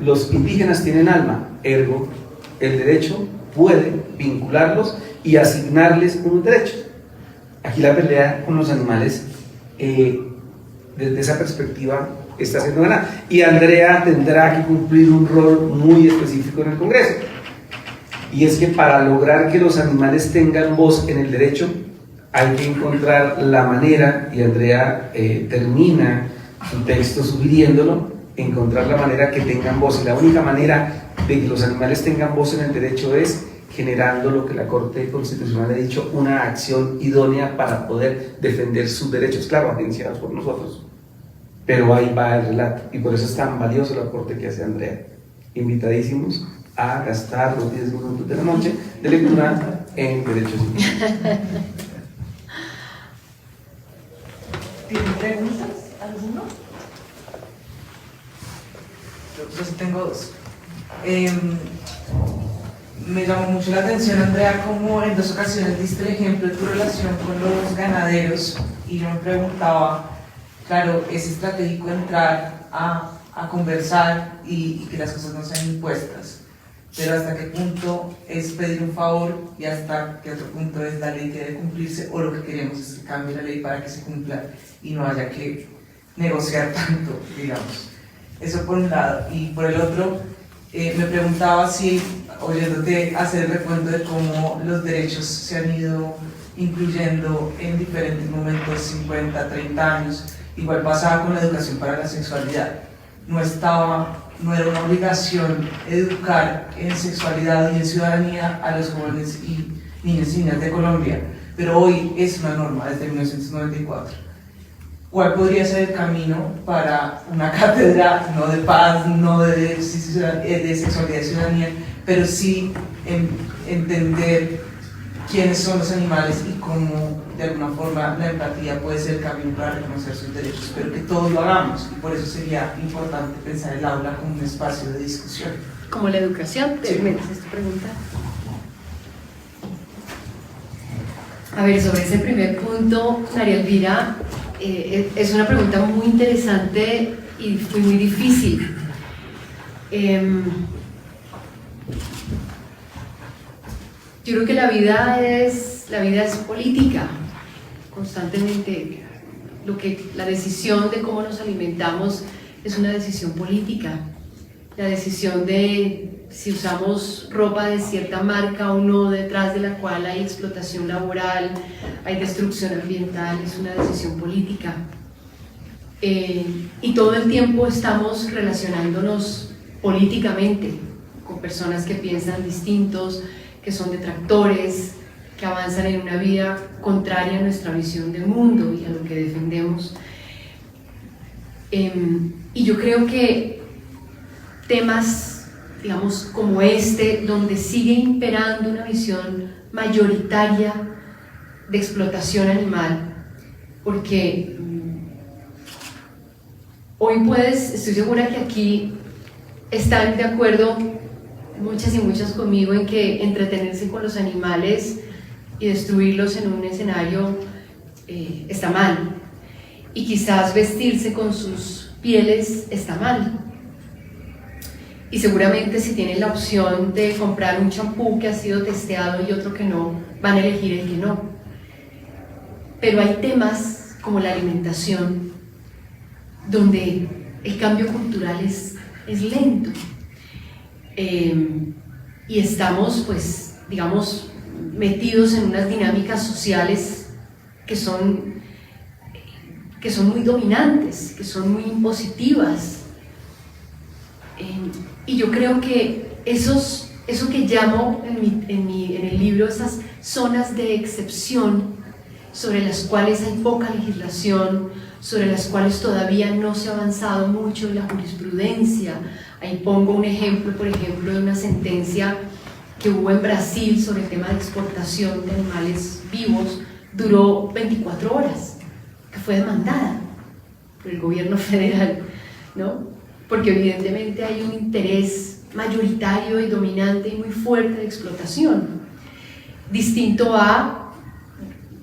S1: Los indígenas tienen alma, ergo el derecho puede vincularlos y asignarles unos derechos. Aquí la pelea con los animales desde esa perspectiva está siendo ganada, y Andrea tendrá que cumplir un rol muy específico en el Congreso, y es que para lograr que los animales tengan voz en el derecho hay que encontrar la manera, y Andrea termina su texto sugiriéndolo, encontrar la manera que tengan voz, y la única manera de que los animales tengan voz en el derecho es generando lo que la Corte Constitucional ha dicho, una acción idónea para poder defender sus derechos, claro, agenciados por nosotros. Pero ahí va el relato, y por eso es tan valioso el aporte que hace Andrea. Invitadísimos a gastar los 10 minutos de la noche de lectura en derechos humanos.
S3: ¿Tienen preguntas? ¿Alguno? Yo sí tengo dos. Me llamó mucho la atención, Andrea, como en 2 ocasiones diste el ejemplo de tu relación con los ganaderos, y yo me preguntaba, claro, es estratégico entrar a conversar y que las cosas no sean impuestas, pero hasta qué punto es pedir un favor y hasta qué otro punto es la ley que debe cumplirse, o lo que queremos es que cambie la ley para que se cumpla y no haya que negociar tanto, digamos. Eso por un lado. Y por el otro, me preguntaba si, oyéndote hacer el recuento de cómo los derechos se han ido incluyendo en diferentes momentos, 50, 30 años, igual pasaba con la educación para la sexualidad. No estaba no era una obligación educar en sexualidad y en ciudadanía a los jóvenes y niñas de Colombia, pero hoy es una norma desde 1994. ¿Cuál podría ser el camino para una cátedra, no de paz, no de sexualidad y ciudadanía, pero sí entender quiénes son los animales y cómo de alguna forma la empatía puede ser el camino para reconocer sus derechos, pero que todos lo hagamos, y por eso sería importante pensar el aula como un espacio de discusión?
S2: Como la educación,
S3: Sí.
S2: ¿me haces tu pregunta? A ver, sobre ese primer punto, María Elvira, es una pregunta muy interesante y fue muy difícil. Yo creo que la vida es política, constantemente. La decisión de cómo nos alimentamos es una decisión política. La decisión de si usamos ropa de cierta marca o no, detrás de la cual hay explotación laboral, hay destrucción ambiental, es una decisión política. Y todo el tiempo estamos relacionándonos políticamente con personas que piensan distintos, que son detractores, que avanzan en una vida contraria a nuestra visión del mundo y a lo que defendemos. Y yo creo que temas, digamos, como este, donde sigue imperando una visión mayoritaria de explotación animal, porque hoy estoy segura que aquí están de acuerdo muchas y muchas conmigo en que entretenerse con los animales y destruirlos en un escenario está mal, y quizás vestirse con sus pieles está mal, y seguramente si tienen la opción de comprar un champú que ha sido testeado y otro que no, van a elegir el que no. Pero hay temas como la alimentación donde el cambio cultural es lento, y estamos, pues, digamos, metidos en unas dinámicas sociales que son muy dominantes, que son muy impositivas, y yo creo que eso que llamo en el libro esas zonas de excepción, sobre las cuales hay poca legislación, sobre las cuales todavía no se ha avanzado mucho en la jurisprudencia. Ahí pongo un ejemplo, por ejemplo, de una sentencia que hubo en Brasil sobre el tema de exportación de animales vivos, duró 24 horas, que fue demandada por el gobierno federal, ¿no? Porque evidentemente hay un interés mayoritario y dominante y muy fuerte de explotación, distinto a,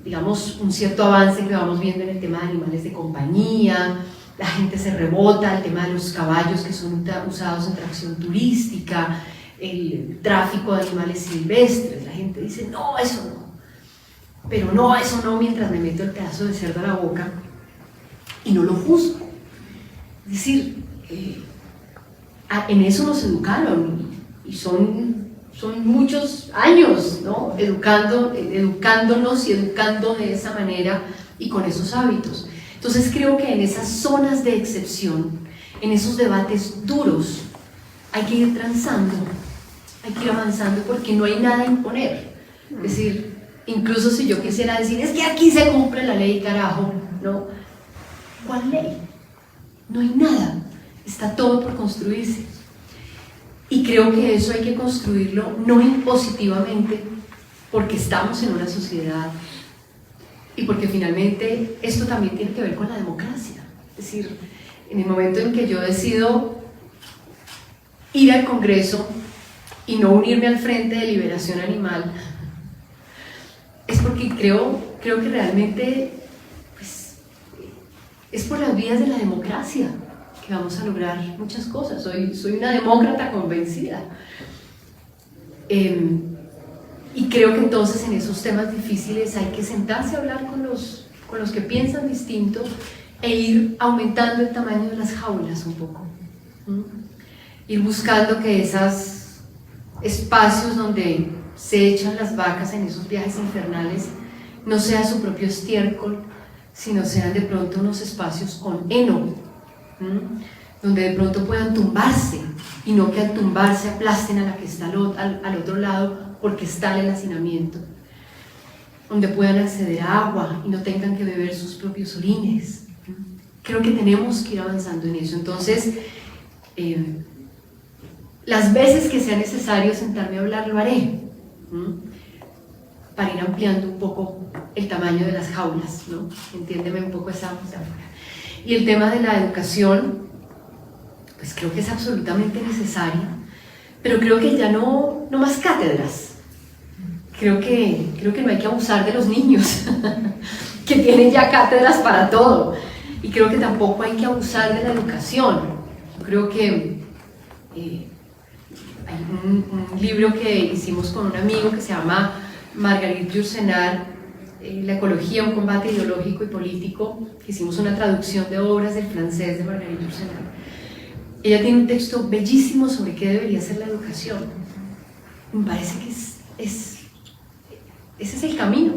S2: digamos, un cierto avance que vamos viendo en el tema de animales de compañía. La gente se rebota, el tema de los caballos que son usados en tracción turística, el tráfico de animales silvestres. La gente dice, no, eso no, pero no, eso no, mientras me meto el pedazo de cerdo a la boca y no lo juzgo. Es decir, en eso nos educaron, y son muchos años, ¿no? Educándonos y educando de esa manera y con esos hábitos. Entonces creo que en esas zonas de excepción, en esos debates duros, hay que ir transando, hay que ir avanzando, porque no hay nada a imponer. Es decir, incluso si yo quisiera decir, es que aquí se cumple la ley, carajo, ¿no? ¿Cuál ley? No hay nada, está todo por construirse. Y creo que eso hay que construirlo no impositivamente, porque estamos en una sociedad y porque finalmente esto también tiene que ver con la democracia. Es decir, en el momento en que yo decido ir al Congreso y no unirme al Frente de Liberación Animal, es porque creo que realmente, pues, es por las vías de la democracia que vamos a lograr muchas cosas. Soy una demócrata convencida. Y creo que entonces en esos temas difíciles hay que sentarse a hablar con los que piensan distinto e ir aumentando el tamaño de las jaulas un poco. Ir buscando que esos espacios donde se echan las vacas en esos viajes infernales no sea su propio estiércol, sino sean de pronto unos espacios con heno, donde de pronto puedan tumbarse y no que al tumbarse aplasten a la que está al otro lado porque está el hacinamiento, donde puedan acceder a agua y no tengan que beber sus propios orines. Creo que tenemos que ir avanzando en eso. Entonces, las veces que sea necesario sentarme a hablar, lo haré, para ir ampliando un poco el tamaño de las jaulas, ¿no? Entiéndeme un poco esa metáfora. Y el tema de la educación, pues creo que es absolutamente necesaria, pero creo que ya no más cátedras. Creo que no hay que abusar de los niños, que tienen ya cátedras para todo. Y creo que tampoco hay que abusar de la educación. Creo que hay un libro que hicimos con un amigo que se llama Marguerite Yourcenar, La ecología, un combate ideológico y político, que hicimos una traducción de obras del francés de Marguerite Yourcenar. Ella tiene un texto bellísimo sobre qué debería ser la educación. Me parece que ese es el camino.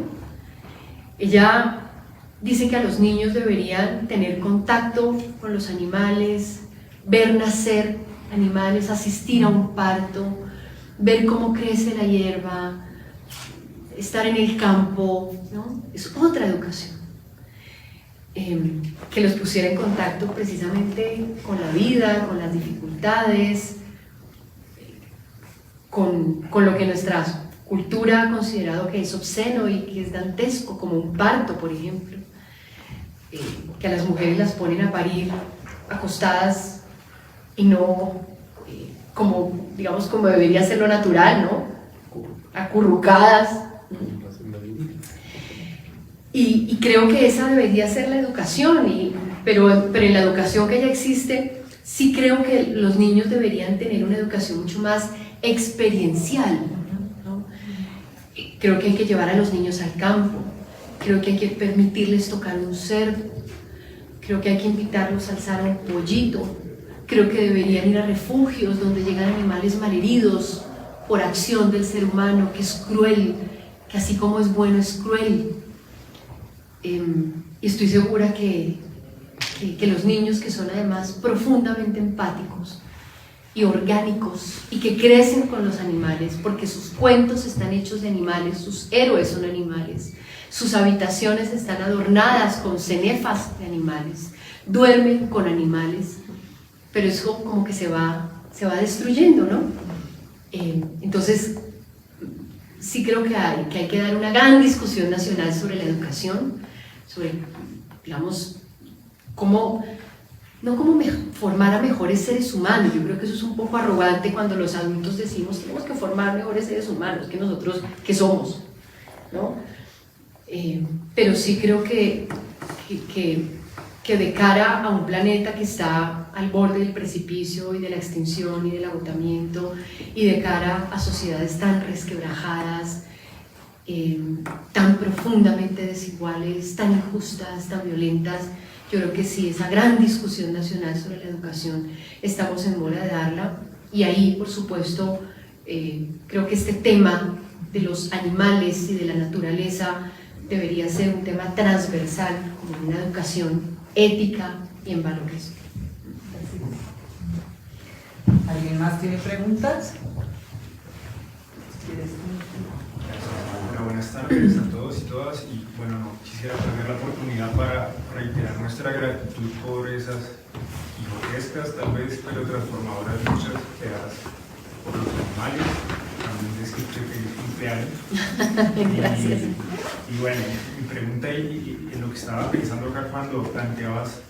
S2: Ella dice que a los niños deberían tener contacto con los animales, ver nacer animales, asistir a un parto, ver cómo crece la hierba, estar en el campo, ¿no? Es otra educación. Que los pusiera en contacto precisamente con la vida, con las dificultades, con lo que nuestra cultura ha considerado que es obsceno y que es dantesco, como un parto, por ejemplo, que a las mujeres las ponen a parir acostadas y no como, digamos, como debería ser lo natural, ¿no? Acurrucadas. Y creo que esa debería ser la educación, pero en la educación que ya existe, sí creo que los niños deberían tener una educación mucho más experiencial, ¿no? Creo que hay que llevar a los niños al campo, creo que hay que permitirles tocar un cerdo, creo que hay que invitarlos a alzar un pollito, creo que deberían ir a refugios donde llegan animales malheridos por acción del ser humano, que es cruel, que así como es bueno es cruel. Y estoy segura que los niños, que son además profundamente empáticos y orgánicos y que crecen con los animales, porque sus cuentos están hechos de animales, sus héroes son animales, sus habitaciones están adornadas con cenefas de animales, duermen con animales, pero eso como que se va destruyendo, ¿no? Entonces, sí creo que hay que dar una gran discusión nacional sobre la educación, sobre, digamos, no cómo formar a mejores seres humanos. Yo creo que eso es un poco arrogante cuando los adultos decimos tenemos que formar mejores seres humanos que nosotros que somos, ¿no? Pero sí creo que de cara a un planeta que está al borde del precipicio y de la extinción y del agotamiento, y de cara a sociedades tan resquebrajadas, tan profundamente desiguales, tan injustas, tan violentas, yo creo que sí, esa gran discusión nacional sobre la educación estamos en mora de darla, y ahí, por supuesto, creo que este tema de los animales y de la naturaleza debería ser un tema transversal, como una educación ética y en valores.
S3: ¿Alguien más tiene preguntas?
S4: Hola, buenas tardes a todos y todas. Y bueno, no quisiera tener la oportunidad para reiterar nuestra gratitud por esas gigantescas, tal vez, pero transformadoras luchas creadas por los animales. También decirte feliz cumpleaños.
S2: Gracias.
S4: Y bueno, mi pregunta y en lo que estaba pensando acá cuando planteabas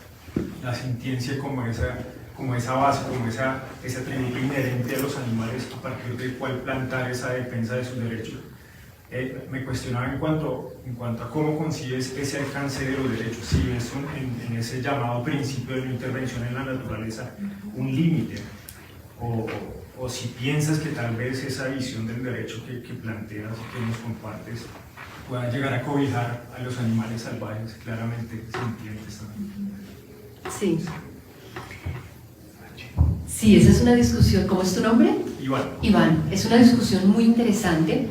S4: la sintiencia como esa base, como ese atributo inherente a los animales, a partir del cual plantar esa defensa de sus derechos. Me cuestionaba en cuanto a cómo concibes ese alcance de los derechos, si ves en ese llamado principio de no intervención en la naturaleza un límite, o si piensas que tal vez esa visión del derecho que planteas y que nos compartes pueda llegar a cobijar a los animales salvajes, claramente sintientes también.
S2: Sí. Sí, esa es una discusión. ¿Cómo es tu nombre?
S4: Iván.
S2: Iván, es una discusión muy interesante,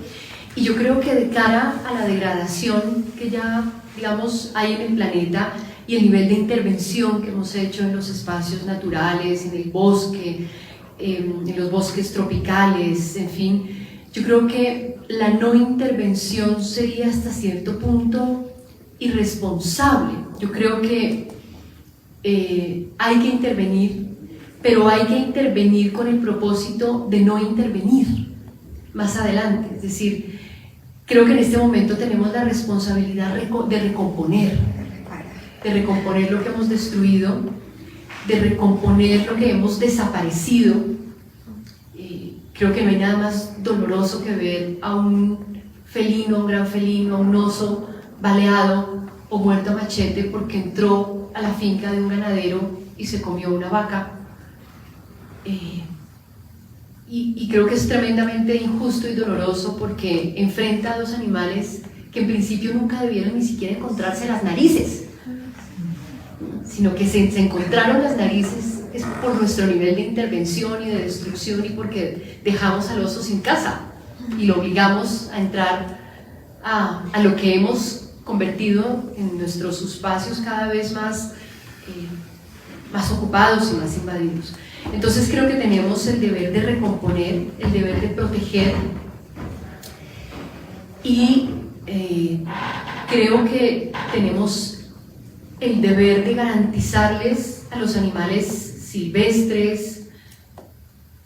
S2: y yo creo que de cara a la degradación que ya, digamos, hay en el planeta, y el nivel de intervención que hemos hecho en los espacios naturales, en el bosque, en los bosques tropicales, en fin, yo creo que la no intervención sería hasta cierto punto irresponsable. Yo creo que hay que intervenir, pero hay que intervenir con el propósito de no intervenir más adelante. Es decir, creo que en este momento tenemos la responsabilidad de recomponer lo que hemos destruido, de recomponer lo que hemos desaparecido. Creo que no hay nada más doloroso que ver a un felino, un gran felino, a un oso baleado o muerto a machete porque entró a la finca de un ganadero y se comió una vaca. Y creo que es tremendamente injusto y doloroso porque enfrenta a dos animales que en principio nunca debieron ni siquiera encontrarse las narices, sino que se encontraron las narices es por nuestro nivel de intervención y de destrucción y porque dejamos al oso sin casa y lo obligamos a entrar a lo que hemos convertido en nuestros espacios cada vez más ocupados y más invadidos. Entonces creo que tenemos el deber de recomponer, el deber de proteger y creo que tenemos el deber de garantizarles a los animales silvestres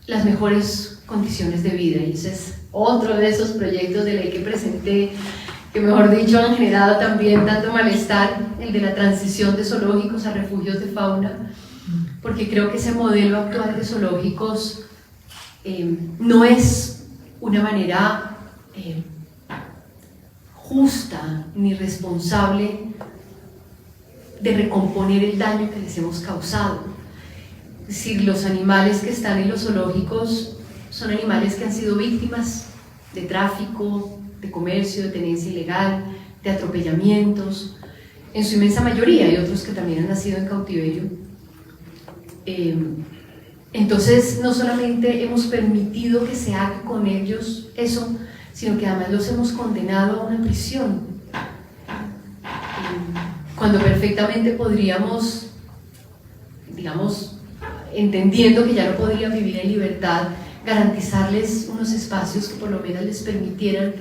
S2: las mejores condiciones de vida, y ese es otro de esos proyectos de ley que presenté, que mejor dicho han generado también tanto malestar, el de la transición de zoológicos a refugios de fauna, porque creo que ese modelo actual de zoológicos no es una manera justa ni responsable de recomponer el daño que les hemos causado. Es decir, los animales que están en los zoológicos son animales que han sido víctimas de tráfico, de comercio, de tenencia ilegal, de atropellamientos, en su inmensa mayoría, hay otros que también han nacido en cautiverio. Entonces, no solamente hemos permitido que se haga con ellos eso, sino que además los hemos condenado a una prisión, cuando perfectamente podríamos, digamos, entendiendo que ya no podrían vivir en libertad, garantizarles unos espacios que por lo menos les permitieran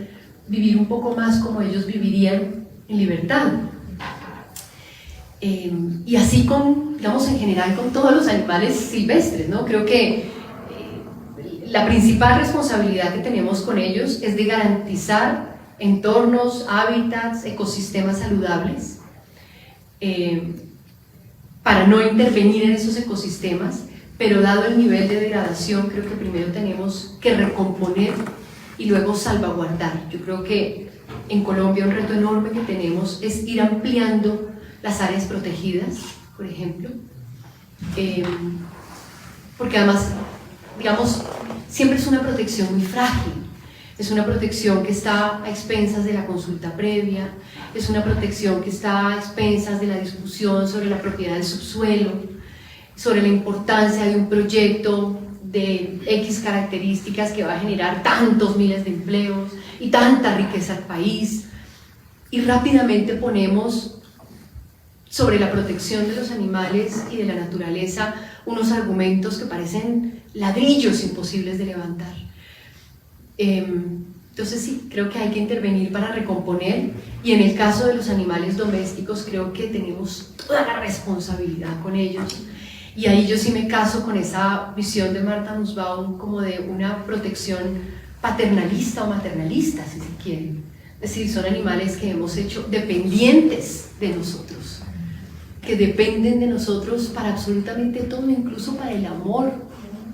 S2: vivir un poco más como ellos vivirían en libertad. Y así digamos en general con todos los animales silvestres, ¿no? Creo que la principal responsabilidad que tenemos con ellos es de garantizar entornos, hábitats, ecosistemas saludables, para no intervenir en esos ecosistemas, pero dado el nivel de degradación, creo que primero tenemos que recomponer y luego salvaguardar. Yo creo que en Colombia un reto enorme que tenemos es ir ampliando las áreas protegidas, por ejemplo, porque además, digamos, siempre es una protección muy frágil. Es una protección que está a expensas de la consulta previa, es una protección que está a expensas de la discusión sobre la propiedad del subsuelo, sobre la importancia de un proyecto de X características que va a generar tantos miles de empleos y tanta riqueza al país. Y rápidamente ponemos sobre la protección de los animales y de la naturaleza unos argumentos que parecen ladrillos imposibles de levantar. Entonces sí, creo que hay que intervenir para recomponer, y en el caso de los animales domésticos creo que tenemos toda la responsabilidad con ellos, y ahí yo sí me caso con esa visión de Martha Nussbaum como de una protección paternalista o maternalista, si se quiere. Es decir, son animales que hemos hecho dependientes de nosotros, que dependen de nosotros para absolutamente todo, incluso para el amor,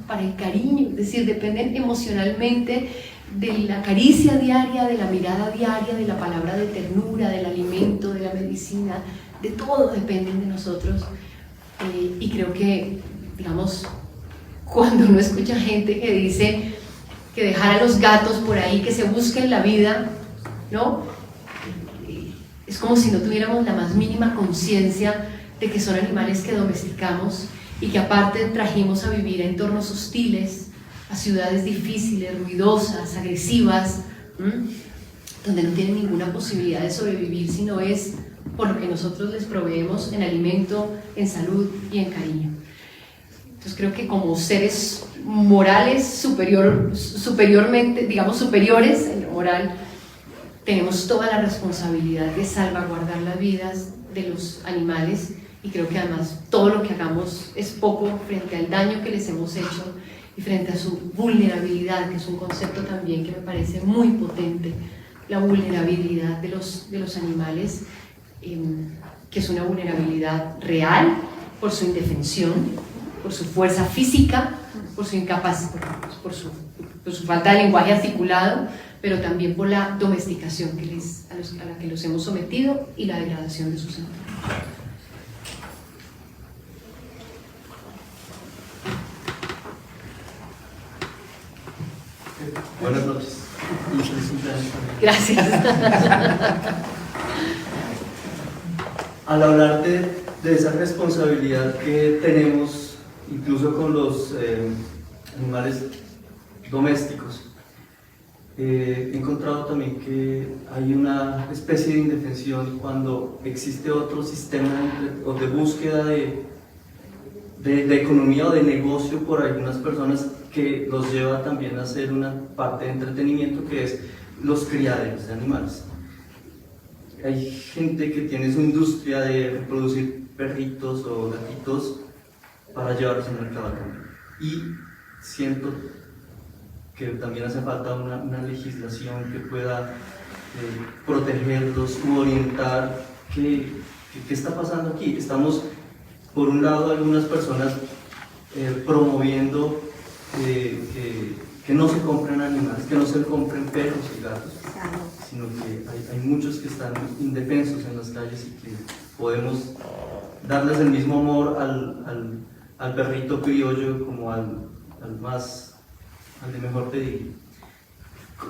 S2: para el cariño, es decir, dependen emocionalmente de la caricia diaria, de la mirada diaria, de la palabra de ternura, del alimento, de la medicina, de todo dependen de nosotros. Y creo que, digamos, cuando uno escucha gente que dice que dejar a los gatos por ahí, que se busquen la vida, ¿no? Es como si no tuviéramos la más mínima conciencia de que son animales que domesticamos y que aparte trajimos a vivir a entornos hostiles, a ciudades difíciles, ruidosas, agresivas, donde no tienen ninguna posibilidad de sobrevivir, sino es por lo que nosotros les proveemos en alimento, en salud y en cariño. Entonces creo que como seres morales superiormente, digamos superiores en lo moral, tenemos toda la responsabilidad de salvaguardar las vidas de los animales, y creo que además todo lo que hagamos es poco frente al daño que les hemos hecho y frente a su vulnerabilidad, que es un concepto también que me parece muy potente, la vulnerabilidad de los animales, que es una vulnerabilidad real por su indefensión, por su fuerza física, por su incapacidad, por su falta de lenguaje articulado, pero también por la domesticación a la que los hemos sometido y la degradación de sus entornos.
S5: Buenas noches.
S2: Gracias.
S5: Al hablar de esa responsabilidad que tenemos, incluso con los animales domésticos, he encontrado también que hay una especie de indefensión cuando existe otro sistema de búsqueda de economía o de negocio por algunas personas que los lleva también a hacer una parte de entretenimiento, que es los criaderos de animales. Hay gente que tiene su industria de reproducir perritos o gatitos para llevarlos al mercado. Y siento que también hace falta una legislación que pueda protegerlos u orientar qué está pasando aquí. Estamos, por un lado, algunas personas promoviendo que no se compren animales, que no se compren perros y gatos, sino que hay muchos que están indefensos en las calles y que podemos darles el mismo amor al perrito criollo como al de mejor pedir.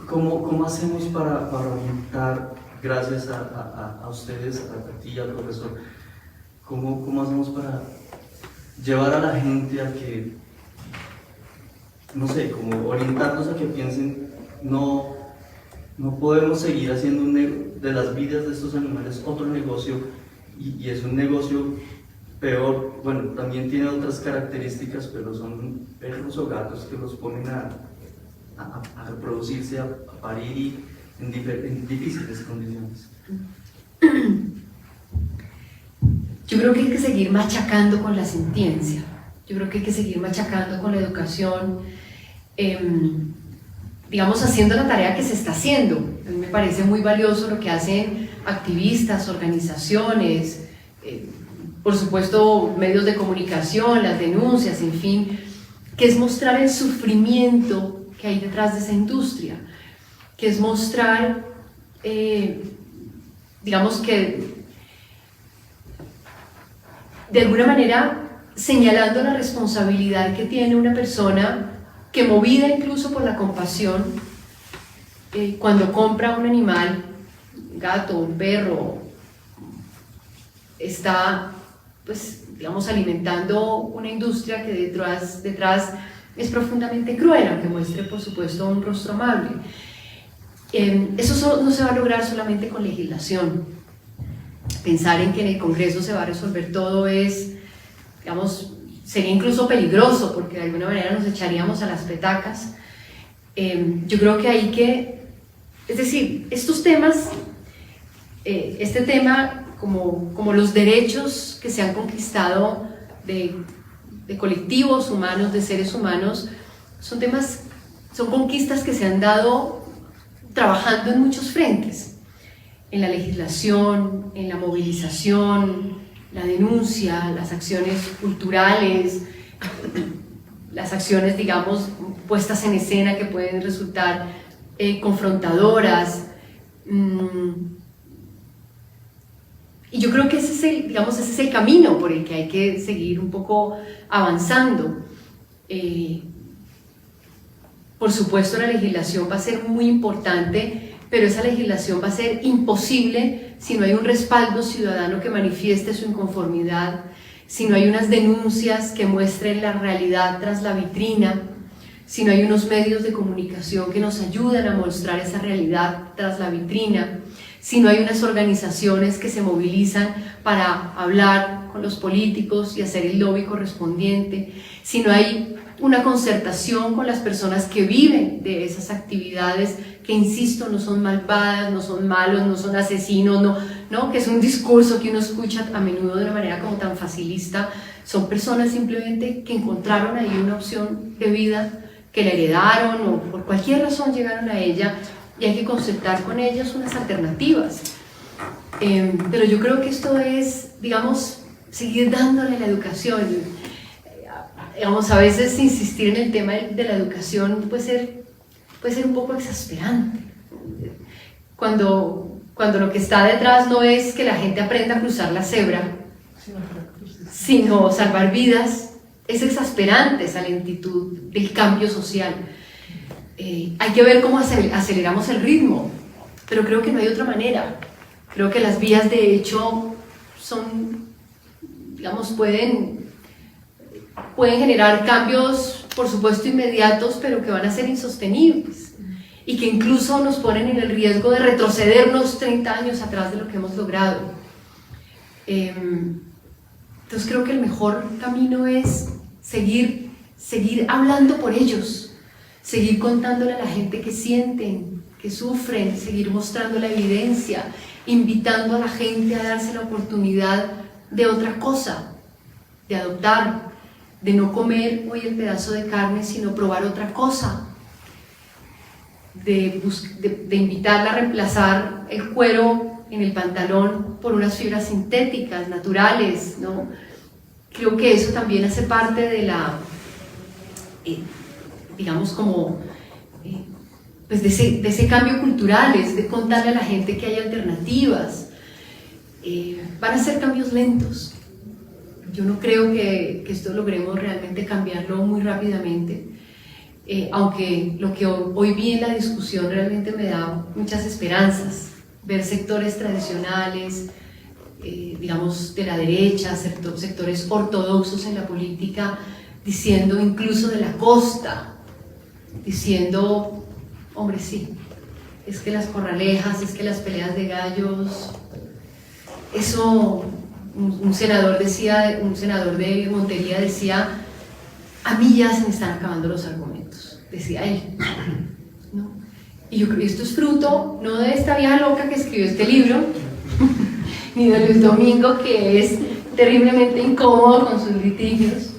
S5: ¿Cómo hacemos para orientar, gracias a ustedes, a ti y al profesor, cómo hacemos para llevar a la gente a que, no sé, como orientarnos a que piensen, no podemos seguir haciendo de las vidas de estos animales otro negocio, y es un negocio peor? Bueno, también tiene otras características, pero son perros o gatos que los ponen a reproducirse, a parir y en difíciles condiciones.
S2: Yo creo que hay que seguir machacando con la sentencia, yo creo que hay que seguir machacando con la educación, digamos, haciendo la tarea que se está haciendo. A mí me parece muy valioso lo que hacen activistas, organizaciones, por supuesto medios de comunicación, las denuncias, en fin, que es mostrar el sufrimiento que hay detrás de esa industria, que es mostrar, digamos que de alguna manera señalando la responsabilidad que tiene una persona que, movida incluso por la compasión, cuando compra un animal, un gato, un perro, está, pues, digamos, alimentando una industria que detrás es profundamente cruel, aunque muestre, por supuesto, un rostro amable. Eso no se va a lograr solamente con legislación. Pensar en que en el Congreso se va a resolver todo es, digamos, sería incluso peligroso, porque de alguna manera nos echaríamos a las petacas. Yo creo que hay que, es decir, estos temas, este tema como los derechos que se han conquistado de colectivos humanos, de seres humanos, son conquistas que se han dado trabajando en muchos frentes, en la legislación, en la movilización, la denuncia, las acciones culturales, las acciones, digamos, puestas en escena que pueden resultar confrontadoras. Y yo creo que ese es el camino por el que hay que seguir un poco avanzando. Por supuesto, la legislación va a ser muy importante, pero esa legislación va a ser imposible si no hay un respaldo ciudadano que manifieste su inconformidad, si no hay unas denuncias que muestren la realidad tras la vitrina, si no hay unos medios de comunicación que nos ayuden a mostrar esa realidad tras la vitrina, si no hay unas organizaciones que se movilizan para hablar con los políticos y hacer el lobby correspondiente, si no hay una concertación con las personas que viven de esas actividades, que insisto, no son malvadas, no son malos, no son asesinos, no, que es un discurso que uno escucha a menudo de una manera como tan facilista. Son personas simplemente que encontraron ahí una opción de vida, que la heredaron o por cualquier razón llegaron a ella, y hay que concertar con ellos unas alternativas. Pero yo creo que esto es, digamos, seguir dándole la educación. Digamos, a veces insistir en el tema de la educación puede ser un poco exasperante. Cuando lo que está detrás no es que la gente aprenda a cruzar la cebra, sino salvar vidas, es exasperante esa lentitud del cambio social. Hay que ver cómo aceleramos el ritmo, pero creo que no hay otra manera. Creo que las vías de hecho son, digamos, pueden generar cambios, por supuesto, inmediatos, pero que van a ser insostenibles y que incluso nos ponen en el riesgo de retrocedernos 30 años atrás de lo que hemos logrado. Entonces creo que el mejor camino es seguir hablando por ellos, seguir contándole a la gente que sienten, que sufren, seguir mostrando la evidencia, invitando a la gente a darse la oportunidad de otra cosa, de adoptar, de no comer hoy el pedazo de carne, sino probar otra cosa, de invitarla a reemplazar el cuero en el pantalón por unas fibras sintéticas, naturales, ¿no? Creo que eso también hace parte de la, digamos, como, pues de ese cambio cultural, es de contarle a la gente que hay alternativas. Van a ser cambios lentos. Yo no creo que esto logremos realmente cambiarlo muy rápidamente, aunque lo que hoy vi en la discusión realmente me da muchas esperanzas. Ver sectores tradicionales, digamos de la derecha, sectores ortodoxos en la política, diciendo incluso de la costa, diciendo, hombre sí, es que las corralejas, es que las peleas de gallos, eso, un senador de Montería decía, a mí ya se me están acabando los argumentos, decía él, ¿no? Y yo creo que esto es fruto no de esta vieja loca que escribió este libro, ni de Luis Domingo, que es terriblemente incómodo con sus litigios.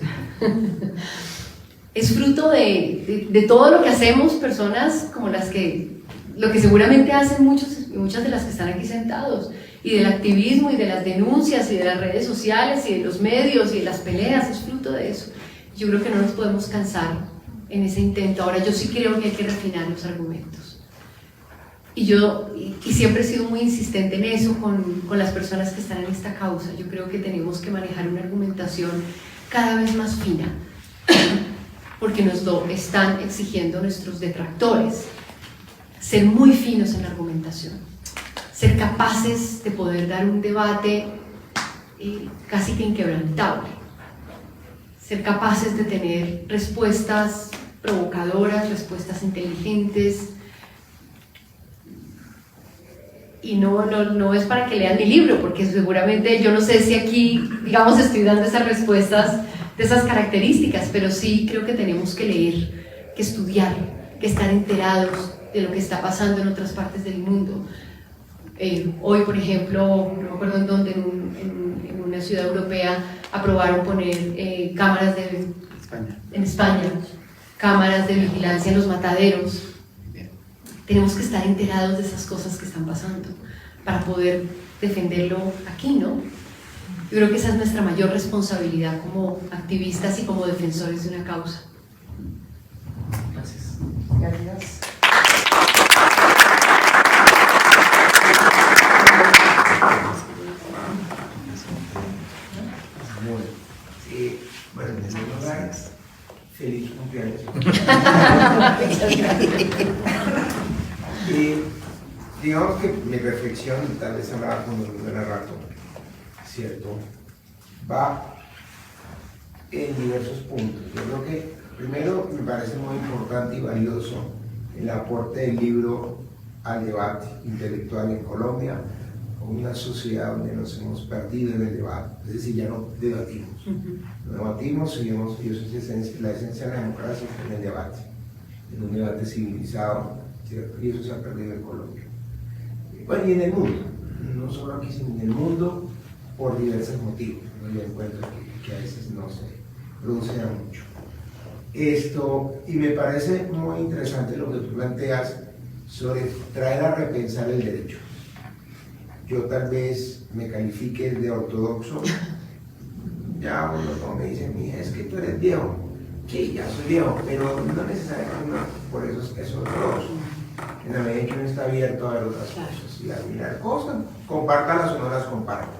S2: Es fruto de todo lo que hacemos personas como lo que seguramente hacen muchas de las que están aquí sentados, y del activismo y de las denuncias y de las redes sociales y de los medios y de las peleas, es fruto de eso. Yo creo que no nos podemos cansar en ese intento. Ahora yo sí creo que hay que refinar los argumentos. Y siempre he sido muy insistente en eso con las personas que están en esta causa. Yo creo que tenemos que manejar una argumentación cada vez más fina, porque nos lo están exigiendo nuestros detractores. Ser muy finos en la argumentación, ser capaces de poder dar un debate casi que inquebrantable, ser capaces de tener respuestas provocadoras, respuestas inteligentes. Y no es para que lean mi libro, porque seguramente yo no sé si aquí, digamos, estoy dando esas respuestas de esas características, pero sí creo que tenemos que leer, que estudiar, que estar enterados de lo que está pasando en otras partes del mundo. Hoy, por ejemplo, no me acuerdo en dónde, en una ciudad europea, aprobaron poner cámaras en España, cámaras de vigilancia en los mataderos. Tenemos que estar enterados de esas cosas que están pasando para poder defenderlo aquí, ¿no? Yo creo que esa es nuestra mayor responsabilidad como activistas y como defensores de una causa.
S1: Gracias.
S3: Gracias.
S6: Bueno, en primer lugar, feliz cumpleaños. Digamos que mi reflexión, y tal vez hablaba con el rato, ¿cierto? Va en diversos puntos. Yo creo que primero me parece muy importante y valioso el aporte del libro al debate intelectual en Colombia, una sociedad donde nos hemos perdido en el debate, es decir, ya no debatimos. No debatimos, seguimos, y eso es la esencia de la democracia, en el debate, en un debate civilizado, ¿cierto? Y eso se ha perdido en Colombia. Bueno, y en el mundo, no solo aquí, sino en el mundo, por diversos motivos. ¿No? Yo encuentro que a veces no se producen mucho. Y me parece muy interesante lo que tú planteas sobre traer a repensar el derecho. Yo tal vez me califique de ortodoxo, ya uno como me dice, mira, es que tú eres viejo. Sí, ya soy viejo, pero no necesariamente por eso es ortodoxo. En la medida en que uno está abierto a ver otras cosas y a mirar cosas, compártalas o no las comparta.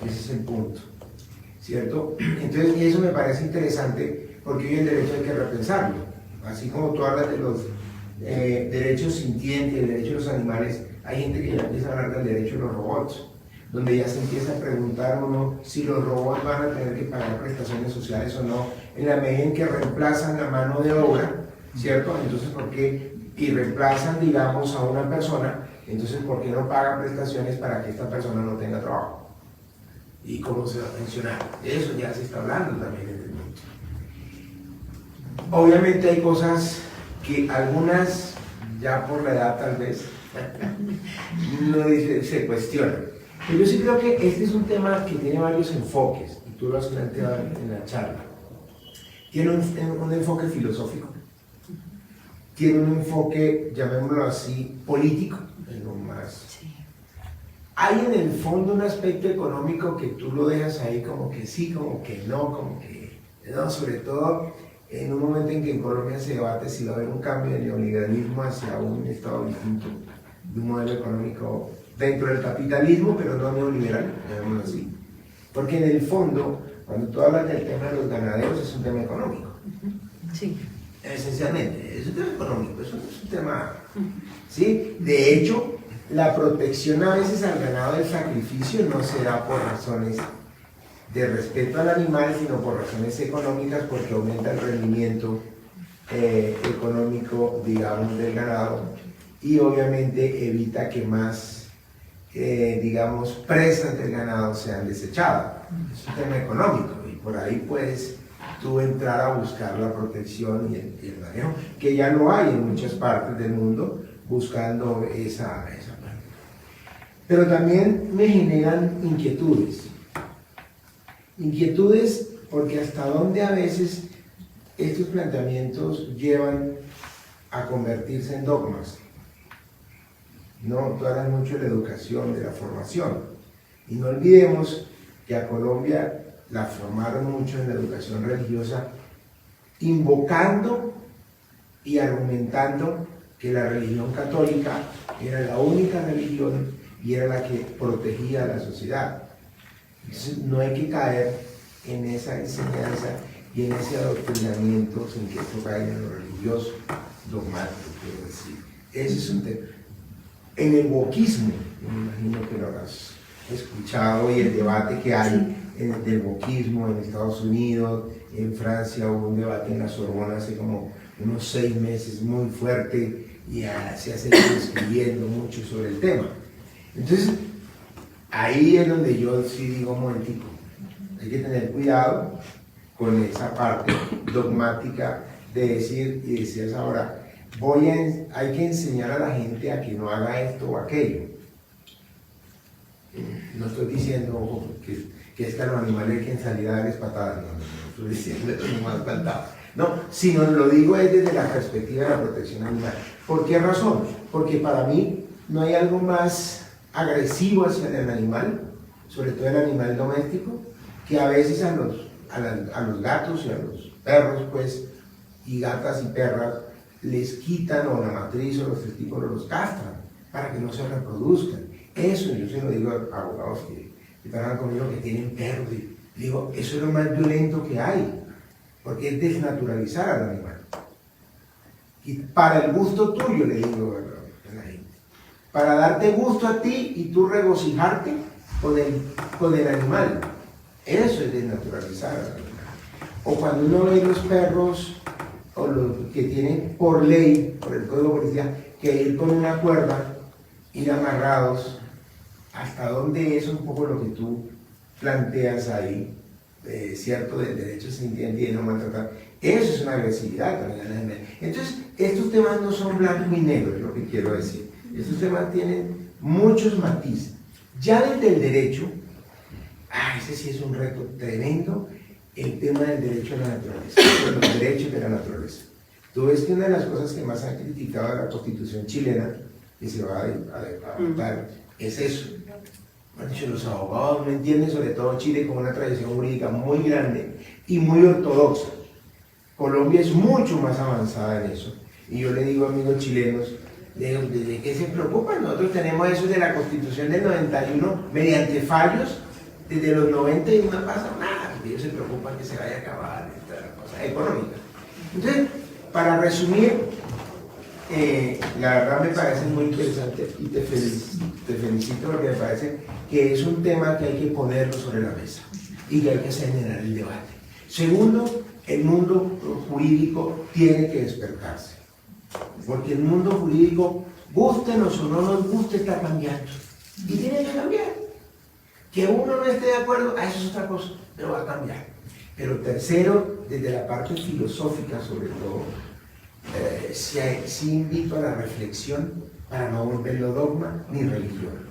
S6: Ese es el punto, ¿cierto? Entonces, y eso me parece interesante porque hoy el derecho hay que repensarlo. Así como tú hablas de los derechos sintientes, el derecho de los animales, hay gente que ya empieza a hablar del derecho de los robots, donde ya se empieza a preguntar uno si los robots van a tener que pagar prestaciones sociales o no, en la medida en que reemplazan la mano de obra, ¿cierto? Entonces, ¿por qué? Y reemplazan, digamos, a una persona, entonces, ¿por qué no pagan prestaciones para que esta persona no tenga trabajo? ¿Y cómo se va a pensionar? Eso ya se está hablando también en el mundo. Obviamente hay cosas que algunas, ya por la edad tal vez, no se cuestionan. Pero yo sí creo que este es un tema que tiene varios enfoques, y tú lo has planteado en la charla. Tiene un enfoque filosófico, tiene un enfoque, llamémoslo así, político, en lo más. Hay en el fondo un aspecto económico que tú lo dejas ahí como que sí, como que no, sobre todo en un momento en que en Colombia se debate si va a haber un cambio de neoliberalismo hacia un estado distinto, de un modelo económico dentro del capitalismo, pero no neoliberal, llamémoslo así. Porque en el fondo, cuando tú hablas del tema de los ganaderos, es un tema económico.
S2: Sí.
S6: Esencialmente, es un tema económico, eso no es un tema, ¿sí? De hecho, la protección a veces al ganado del sacrificio no se da por razones de respeto al animal, sino por razones económicas, porque aumenta el rendimiento económico, digamos, del ganado, y obviamente evita que más, digamos, presas del ganado sean desechadas. Es un tema económico, y por ahí puedes tú entrar a buscar la protección y el manejo, que ya lo hay en muchas partes del mundo, buscando esa parte. Pero también me generan inquietudes. Inquietudes porque hasta dónde a veces estos planteamientos llevan a convertirse en dogmas. No, tú hablas mucho de la educación, de la formación. Y no olvidemos que a Colombia la formaron mucho en la educación religiosa, invocando y argumentando que la religión católica era la única religión y era la que protegía a la sociedad. Entonces no hay que caer en esa enseñanza y en ese adoctrinamiento sin que esto caiga en lo religioso, dogmático, quiero decir. Ese es un tema. En el wokismo, me imagino que lo habrás escuchado, y el debate que hay del wokismo en Estados Unidos, en Francia hubo un debate en la Sorbona hace como unos 6 meses muy fuerte, y se ha seguido escribiendo mucho sobre el tema. Entonces, ahí es donde yo sí digo un momentico, hay que tener cuidado con esa parte dogmática de decir, y decías ahora, hay que enseñar a la gente a que no haga esto o aquello. No estoy diciendo ojo, que es que a los animales hay que salir a darles patadas, no estoy diciendo eso, no más faltaba. No, sino lo digo es desde la perspectiva de la protección animal. ¿Por qué razón? Porque para mí no hay algo más agresivo hacia el animal, sobre todo el animal doméstico, que a veces a los gatos y a los perros, pues, y gatas y perras, les quitan o la matriz o los testículos los castran para que no se reproduzcan. Eso yo se lo digo a abogados que trabajan conmigo que tienen perros, y digo, eso es lo más violento que hay, porque es desnaturalizar al animal. Y para el gusto tuyo, le digo a la gente, para darte gusto a ti y tú regocijarte con el animal. Eso es desnaturalizar al animal. O cuando uno ve los perros, o los que tienen por ley, por el Código Policial, que ir con una cuerda, ir amarrados, hasta dónde es un poco lo que tú planteas ahí, cierto, del derecho sintiente y no maltratar. Eso es una agresividad también. Entonces, estos temas no son blanco y negro, es lo que quiero decir. Estos temas tienen muchos matices. Ya desde el derecho, ese sí es un reto tremendo, el tema del derecho a la naturaleza, de los derechos de la naturaleza. Tú ves que una de las cosas que más han criticado a la Constitución chilena, que se va a adoptar, es eso. Bueno, los abogados no entienden, sobre todo Chile, con una tradición jurídica muy grande y muy ortodoxa. Colombia es mucho más avanzada en eso. Y yo le digo a amigos chilenos, ¿de qué se preocupan? Nosotros tenemos eso de la Constitución del 91 mediante fallos desde los 90 y no pasa nada, porque ellos se preocupan que se vaya a acabar esta cosa económica. Entonces, para resumir, la verdad me parece muy interesante y te felicito porque me parece que es un tema que hay que ponerlo sobre la mesa y que hay que generar el debate. Segundo, el mundo jurídico tiene que despertarse, porque el mundo jurídico, gústenos o no nos guste, está cambiando y tiene que cambiar. Que uno no esté de acuerdo, eso es otra cosa, pero va a cambiar. Pero tercero, desde la parte filosófica sobre todo, sí invito a la reflexión para no volverlo dogma ni religión.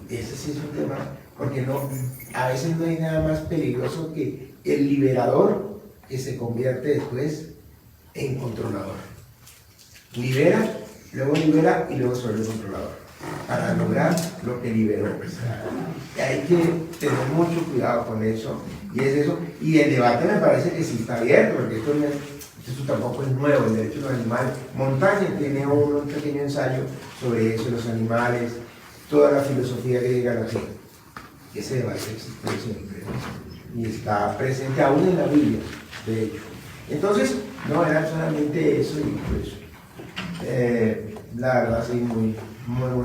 S6: Ese sí es un tema, porque a veces no hay nada más peligroso que el liberador que se convierte después en controlador. Libera, luego libera y luego se vuelve controlador para lograr lo que liberó. Hay que tener mucho cuidado con eso, y es eso, y el debate me parece que sí está abierto, porque esto tampoco es nuevo, el derecho a los animales. Montaña tiene un pequeño ensayo sobre eso, los animales, toda la filosofía griega la gente. Ese debate existe siempre, ¿no? Y está presente aún en la Biblia, de hecho. Entonces, no era solamente eso, y pues, la verdad sí, muy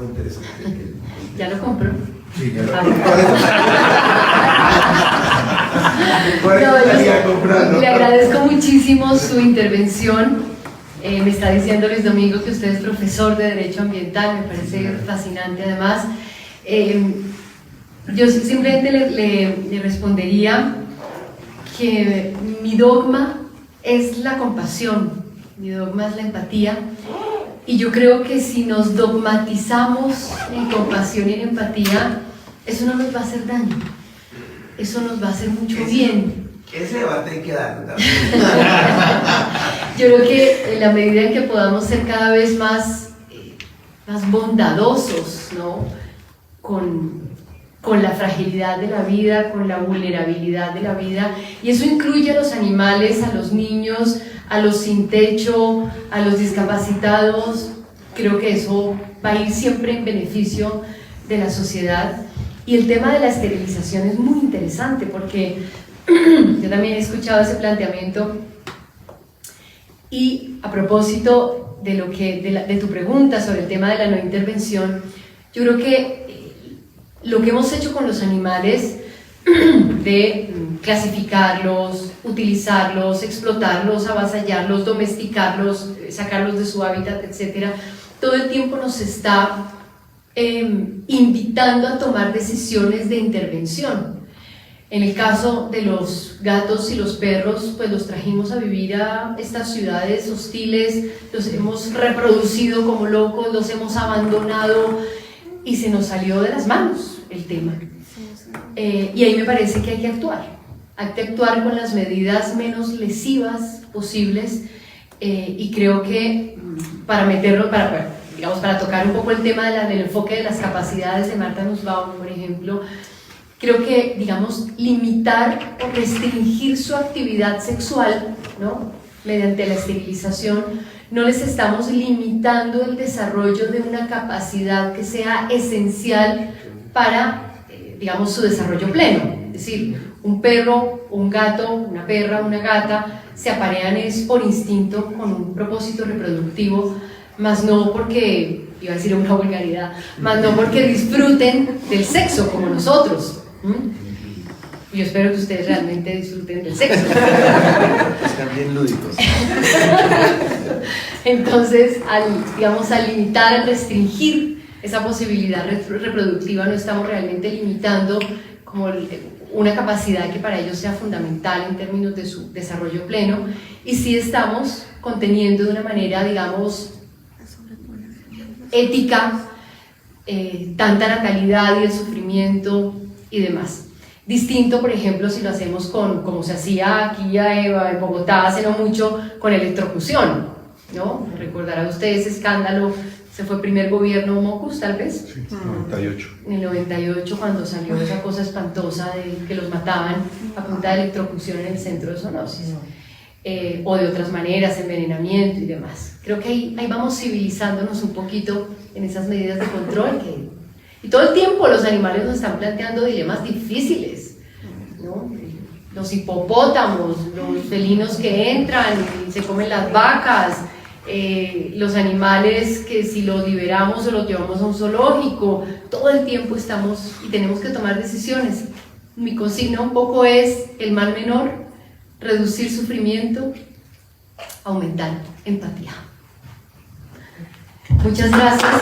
S6: interesante.
S2: ¿Ya lo compro?
S6: Sí, ya lo compro. Por eso estaría comprando.
S2: Le agradezco muchísimo su intervención. Me está diciendo Luis Domingo que usted es profesor de Derecho Ambiental, me parece fascinante además. Yo simplemente le respondería que mi dogma es la compasión, mi dogma es la empatía. Y yo creo que si nos dogmatizamos en compasión y en empatía, eso no nos va a hacer daño, eso nos va a hacer mucho bien.
S6: Ese debate hay que darlo también.
S2: Yo creo que en la medida en que podamos ser cada vez más bondadosos, ¿no? con la fragilidad de la vida, con la vulnerabilidad de la vida, y eso incluye a los animales, a los niños, a los sin techo, a los discapacitados. Creo que eso va a ir siempre en beneficio de la sociedad. Y el tema de la esterilización es muy interesante, porque yo también he escuchado ese planteamiento. Y a propósito de tu pregunta sobre el tema de la no intervención, yo creo que lo que hemos hecho con los animales de clasificarlos, utilizarlos, explotarlos, avasallarlos, domesticarlos, sacarlos de su hábitat, etc., todo el tiempo nos está invitando a tomar decisiones de intervención. En el caso de los gatos y los perros, pues los trajimos a vivir a estas ciudades hostiles, los hemos reproducido como locos, los hemos abandonado y se nos salió de las manos el tema. Y ahí me parece que hay que actuar con las medidas menos lesivas posibles, y creo que para tocar un poco el tema del enfoque de las capacidades de Martha Nussbaum, por ejemplo, creo que, limitar o restringir su actividad sexual, ¿no? Mediante la esterilización, no les estamos limitando el desarrollo de una capacidad que sea esencial para su desarrollo pleno. Es decir, un perro, un gato, una perra, una gata se aparean es por instinto con un propósito reproductivo, más no porque, iba a decir una vulgaridad, más no porque disfruten del sexo como nosotros. Yo espero que ustedes realmente disfruten del sexo.
S1: Están bien lúdicos.
S2: Entonces, al limitar, al restringir esa posibilidad reproductiva, no estamos realmente limitando como una capacidad que para ellos sea fundamental en términos de su desarrollo pleno, y sí estamos conteniendo de una manera, digamos, ética, tanta natalidad y el sufrimiento y demás. Distinto, por ejemplo, si lo hacemos como se hacía aquí en Bogotá hace no mucho, con electrocución, ¿no? Recordarán ustedes ese escándalo, se fue el primer gobierno Mocus, tal vez.
S7: Sí, 98.
S2: En el 98, cuando salió esa cosa espantosa de que los mataban a punta de electrocución en el centro de zoonosis. O de otras maneras, envenenamiento y demás. Creo que ahí vamos civilizándonos un poquito en esas medidas de control y todo el tiempo los animales nos están planteando dilemas difíciles, ¿no? Los hipopótamos, los felinos que entran y se comen las vacas, los animales que si los liberamos o los llevamos a un zoológico, todo el tiempo estamos y tenemos que tomar decisiones. Mi consigna un poco es el mal menor, reducir sufrimiento, aumentar empatía. Muchas gracias.